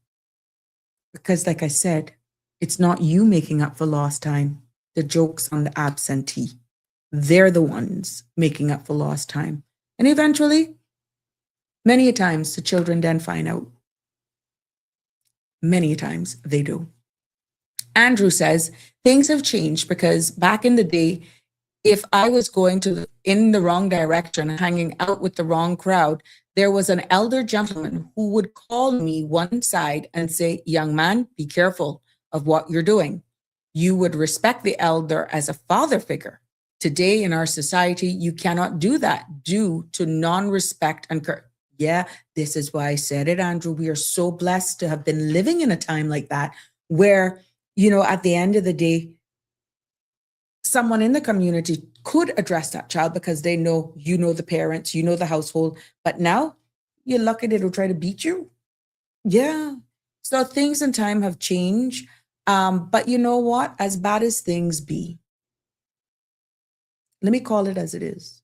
Because like I said, it's not you making up for lost time. The joke's on the absentee. They're the ones making up for lost time. And eventually, many a times, the children then find out. Many times they do. Andrew says, things have changed because back in the day, if I was going in the wrong direction, hanging out with the wrong crowd, there was an elder gentleman who would call me one side and say, young man, be careful of what you're doing. You would respect the elder as a father figure. Today in our society, you cannot do that due to non-respect and yeah, this is why I said it, Andrew. We are so blessed to have been living in a time like that where, at the end of the day, someone in the community could address that child because they know, the parents, the household. But now you're lucky they don't try to beat you. Yeah. So things in time have changed. But you know what? As bad as things be, let me call it as it is.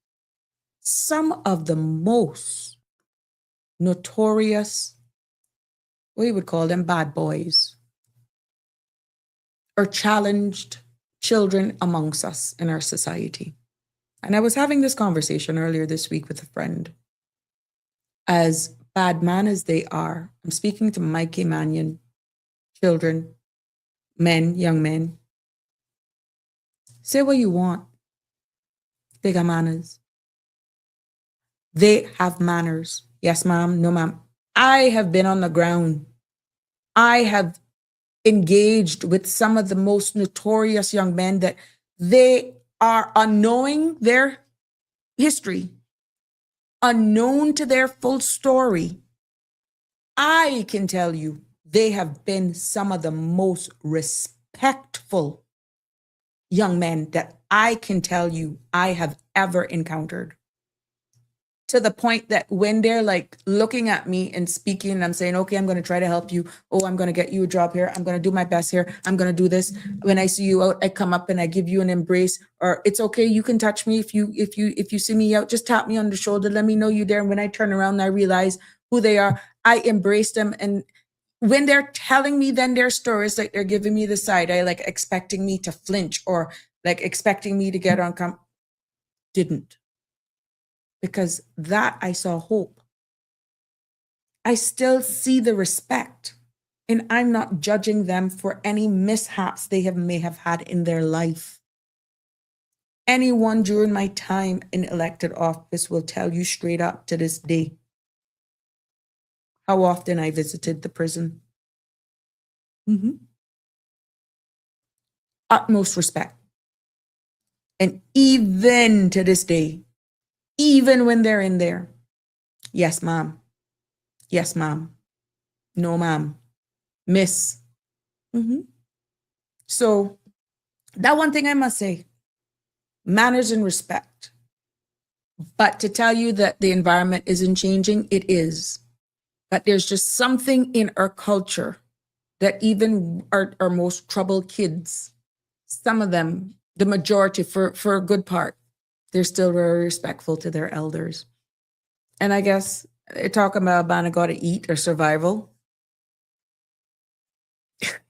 Some of the most notorious, we would call them bad boys, or challenged children amongst us in our society. And I was having this conversation earlier this week with a friend. As bad man as they are, I'm speaking to Mikey Mannion, children, men, young men. Say what you want. They got manners. They have manners. Yes, ma'am. No, ma'am. I have been on the ground. I have engaged with some of the most notorious young men that they are unknowing their history, unknown to their full story. I can tell you they have been some of the most respectful young men that I can tell you I have ever encountered. To the point that when they're like looking at me and speaking, and I'm saying, okay, I'm going to try to help you. Oh, I'm going to get you a job here. I'm going to do my best here. I'm going to do this. When I see you out, I come up and I give you an embrace, or it's okay. You can touch me. If you see me out, just tap me on the shoulder. Let me know you there. And when I turn around and I realize who they are, I embrace them. And when they're telling me then their stories, like they're giving me the side, I like expecting me to flinch or like expecting me to get on. Didn't. Because that I saw hope. I still see the respect, and I'm not judging them for any mishaps they may have had in their life. Anyone during my time in elected office will tell you straight up to this day how often I visited the prison. Utmost respect. And even to this day, even when they're in there, yes, ma'am. Yes, ma'am. No, ma'am. Miss. So that one thing I must say, manners and respect. But to tell you that the environment isn't changing, it is. But there's just something in our culture that even our most troubled kids some of them, the majority, for a good part, they're still very respectful to their elders. And I guess they're talking about man, I gotta eat or survival.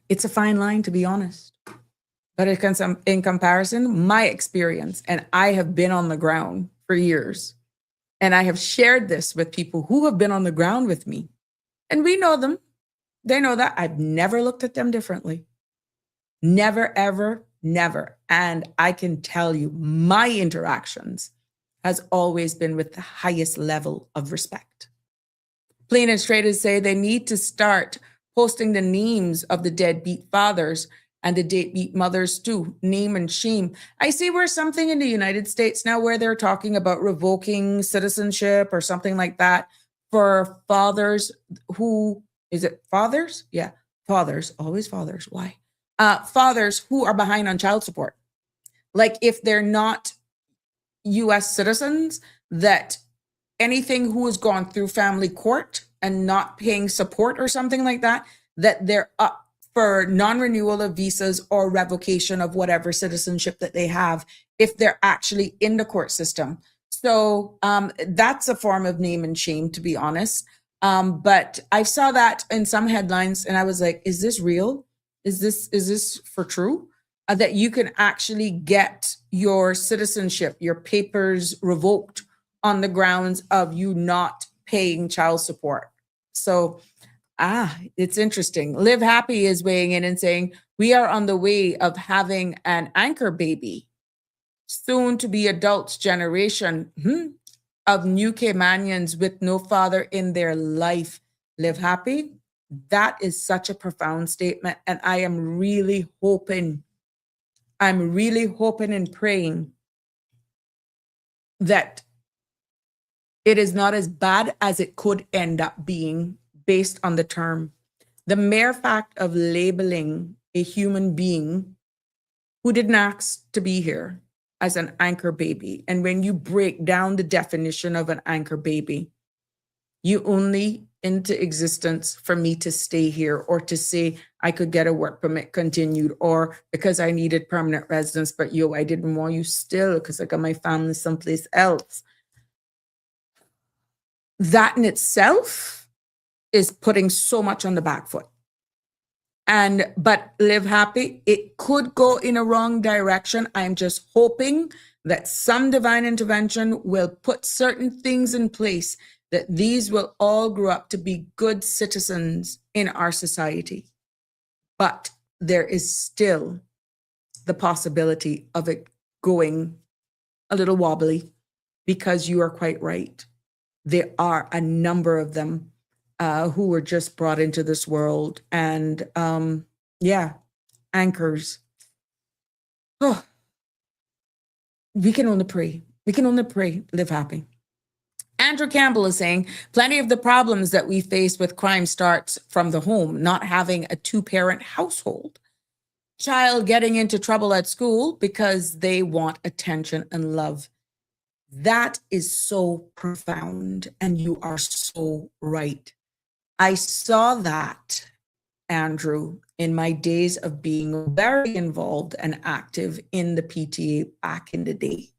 It's a fine line, to be honest. But in comparison, my experience, and I have been on the ground for years, and I have shared this with people who have been on the ground with me, and we know them. They know that I've never looked at them differently. Never, ever, never. And I can tell you, my interactions has always been with the highest level of respect. Plain and straight as say they need to start posting the names of the deadbeat fathers and the deadbeat mothers too, name and shame. I see where something in the United States now where they're talking about revoking citizenship or something like that for fathers who, is it fathers? Yeah, fathers, always fathers. Why? Fathers who are behind on child support. Like if they're not US citizens, that anything who has gone through family court and not paying support or something like that, that they're up for non-renewal of visas or revocation of whatever citizenship that they have if they're actually in the court system. So that's a form of name and shame, to be honest. But I saw that in some headlines and I was like, is this real? Is this for true? That you can actually get your citizenship, your papers revoked on the grounds of you not paying child support. So, it's interesting. Live Happy is weighing in and saying, we are on the way of having an anchor baby, soon to be adults generation of new Caymanians with no father in their life. Live Happy. That is such a profound statement. And I am really hoping and praying that it is not as bad as it could end up being based on the term. The mere fact of labeling a human being who didn't ask to be here as an anchor baby. And when you break down the definition of an anchor baby, you only into existence for me to stay here or to say I could get a work permit continued or because I needed permanent residence, but I didn't want you still because I got my family someplace else. That in itself is putting so much on the back foot. But Live Happy, it could go in a wrong direction. I'm just hoping that some divine intervention will put certain things in place that these will all grow up to be good citizens in our society. But there is still the possibility of it going a little wobbly because you are quite right. There are a number of them who were just brought into this world and anchors. Oh, we can only pray. We can only pray, Live Happy. Andrew Campbell is saying, plenty of the problems that we face with crime starts from the home, not having a two-parent household. Child getting into trouble at school because they want attention and love. That is so profound, and you are so right. I saw that, Andrew, in my days of being very involved and active in the PTA back in the day.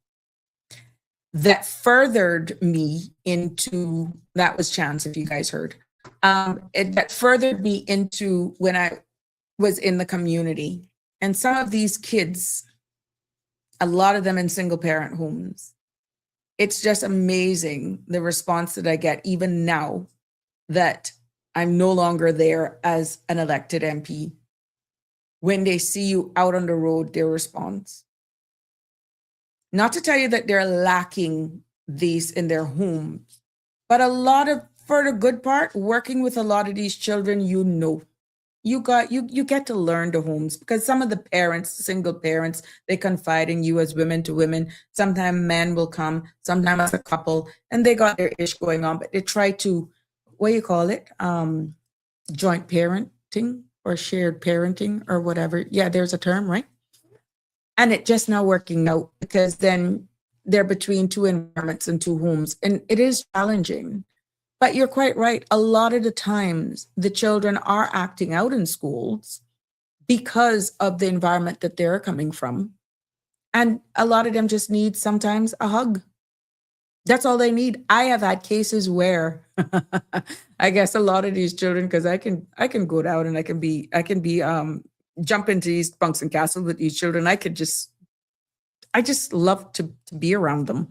That furthered me into, that was Chance, if you guys heard, that furthered me into when I was in the community. And some of these kids, a lot of them in single parent homes, it's just amazing the response that I get even now that I'm no longer there as an elected MP. When they see you out on the road, their response. Not to tell you that they're lacking these in their homes, but a lot of, for the good part, working with a lot of these children, you get to learn the homes because some of the parents, single parents, they confide in you as women to women. Sometimes men will come, sometimes as a couple, and they got their ish going on, but they try to, what do you call it? Joint parenting or shared parenting or whatever. Yeah, there's a term, right? And it just not working out because then they're between two environments and two homes. And it is challenging. But you're quite right. A lot of the times the children are acting out in schools because of the environment that they're coming from. And a lot of them just need sometimes a hug. That's all they need. I have had cases where I guess a lot of these children, because I can go down and I can be jump into these bunks and castles with these children. I just love to be around them.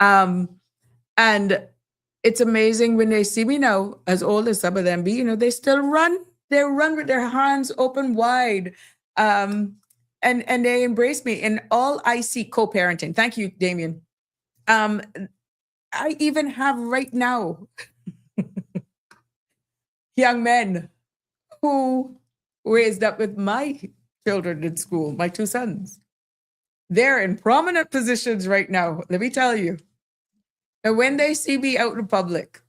And it's amazing when they see me now, as old as some of them be, they still run. They run with their hands open wide. And they embrace me. And all I see co-parenting. Thank you, Damien. I even have right now young men who raised up with my children in school, my two sons. They're in prominent positions right now, let me tell you. And when they see me out in public,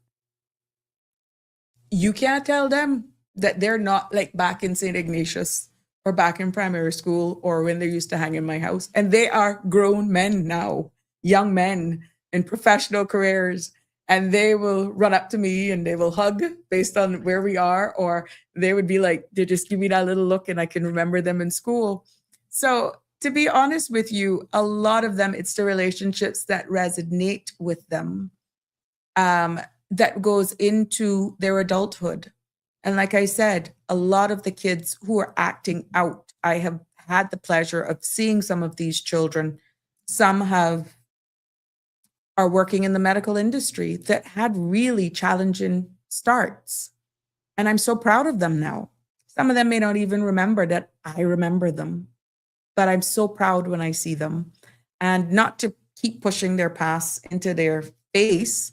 you can't tell them that they're not like back in St. Ignatius or back in primary school or when they used to hang in my house. And they are grown men now, young men in professional careers. And they will run up to me and they will hug based on where we are, or they would be like, they just give me that little look and I can remember them in school. So to be honest with you, a lot of them, it's the relationships that resonate with them that goes into their adulthood. And like I said, a lot of the kids who are acting out, I have had the pleasure of seeing some of these children. Some are working in the medical industry that had really challenging starts. And I'm so proud of them now. Some of them may not even remember that I remember them, but I'm so proud when I see them. And not to keep pushing their past into their face,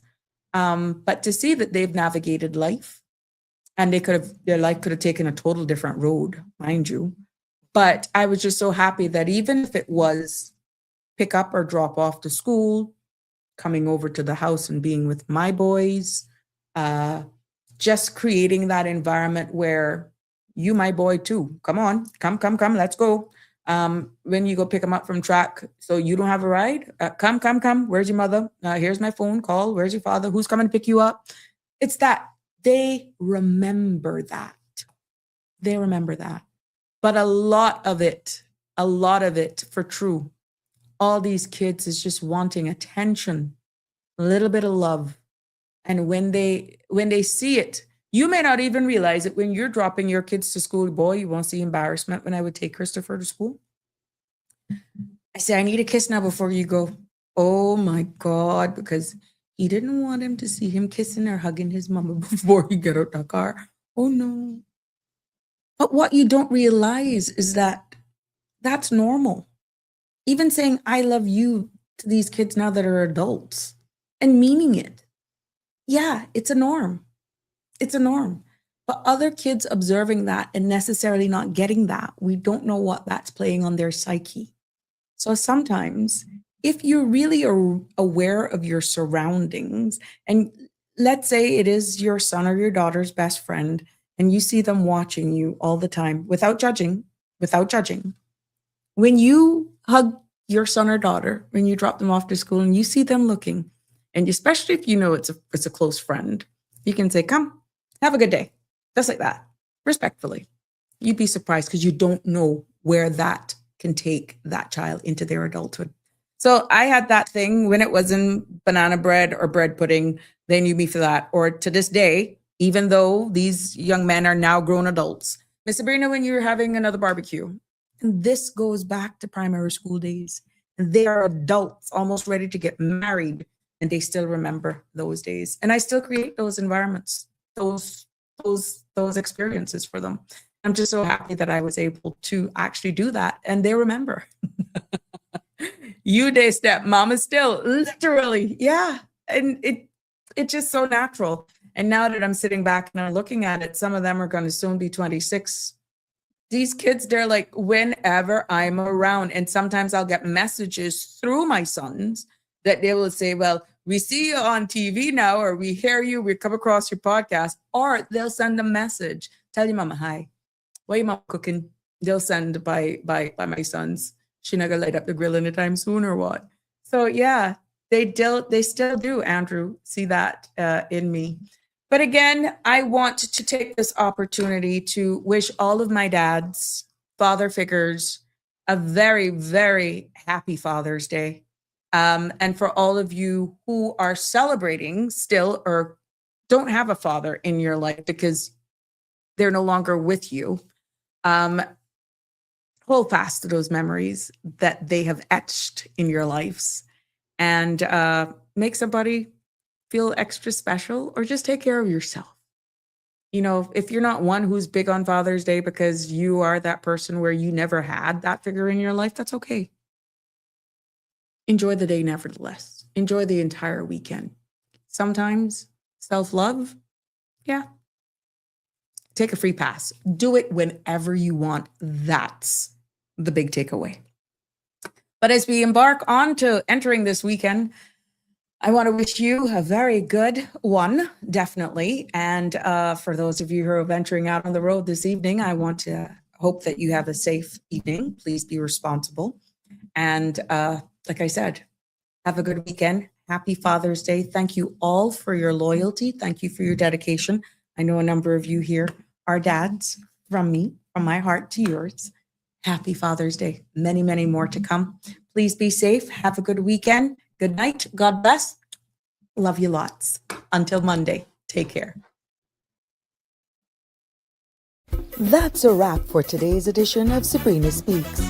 but to see that they've navigated life and their life could have taken a total different road, mind you. But I was just so happy that even if it was pick up or drop off to school, coming over to the house and being with my boys, just creating that environment where you, my boy too, come on, come, let's go. When you go pick them up from track, so you don't have a ride, come, where's your mother? Here's my phone call, where's your father? Who's coming to pick you up? It's that they remember that. They remember that. But a lot of it for true, all these kids is just wanting attention, a little bit of love. And when they see it, you may not even realize it when you're dropping your kids to school. Boy, you won't see embarrassment when I would take Christopher to school. I say, I need a kiss now before you go. Oh my God, because he didn't want him to see him kissing or hugging his mama before he got out the car. Oh no. But what you don't realize is that that's normal. Even saying, I love you to these kids now that are adults and meaning it. Yeah, it's a norm. It's a norm. But other kids observing that and necessarily not getting that, we don't know what that's playing on their psyche. So sometimes if you're really aware of your surroundings, and let's say it is your son or your daughter's best friend, and you see them watching you all the time without judging, when you hug your son or daughter, when you drop them off to school and you see them looking, and especially if you know it's a close friend, you can say, come, have a good day. Just like that, respectfully. You'd be surprised because you don't know where that can take that child into their adulthood. So I had that thing when it wasn't banana bread or bread pudding. They knew me for that. Or to this day, even though these young men are now grown adults. Miss Sabrina, when you're having another barbecue, and this goes back to primary school days. They are adults, almost ready to get married, and they still remember those days. And I still create those environments, those experiences for them. I'm just so happy that I was able to actually do that, and they remember. You day step, mama still, literally, yeah. And it's just so natural. And now that I'm sitting back and I'm looking at it, some of them are going to soon be 26. These kids, they're like, whenever I'm around, and sometimes I'll get messages through my sons that they will say, well, we see you on TV now, or we hear you, we come across your podcast, or they'll send a message, tell your mama hi. What your mama cooking? They'll send by my sons. She not gonna light up the grill anytime soon or what? So yeah, they still do, Andrew, see that in me. But again, I want to take this opportunity to wish all of my dads father figures, a very, very happy Father's Day. And for all of you who are celebrating still or don't have a father in your life because they're no longer with you, hold fast to those memories that they have etched in your lives and make somebody feel extra special, or just take care of yourself. You know, if you're not one who's big on Father's Day because you are that person where you never had that figure in your life, that's okay. Enjoy the day nevertheless. Enjoy the entire weekend. Sometimes self-love, yeah. Take a free pass. Do it whenever you want. That's the big takeaway. But as we embark on to entering this weekend, I want to wish you a very good one, definitely. And for those of you who are venturing out on the road this evening, I want to hope that you have a safe evening. Please be responsible. And like I said, have a good weekend. Happy Father's Day. Thank you all for your loyalty. Thank you for your dedication. I know a number of you here are dads, from me, from my heart to yours. Happy Father's Day. Many, many more to come. Please be safe. Have a good weekend. Good night. God bless. Love you lots. Until Monday, take care. That's a wrap for today's edition of Sabrina Speaks.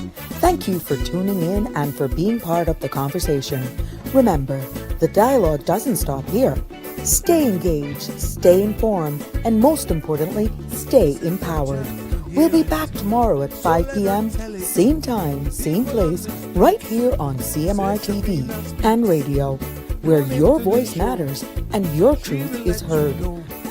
Thank you for tuning in and for being part of the conversation. Remember, the dialogue doesn't stop here. Stay engaged, stay informed, and most importantly, stay empowered. We'll be back tomorrow at 5 p.m., same time, same place, right here on CMR TV and radio, where your voice matters and your truth is heard.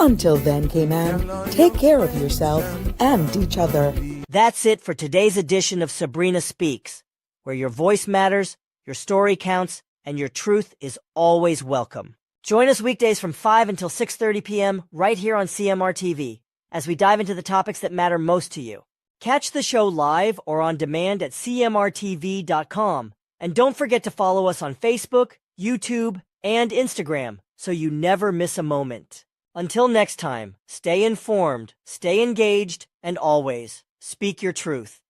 Until then, K-Man, take care of yourself and each other. That's it for today's edition of Sabrina Speaks, where your voice matters, your story counts, and your truth is always welcome. Join us weekdays from 5 until 6:30 p.m. right here on CMR TV as we dive into the topics that matter most to you. Catch the show live or on demand at cmrtv.com. And don't forget to follow us on Facebook, YouTube, and Instagram so you never miss a moment. Until next time, stay informed, stay engaged, and always speak your truth.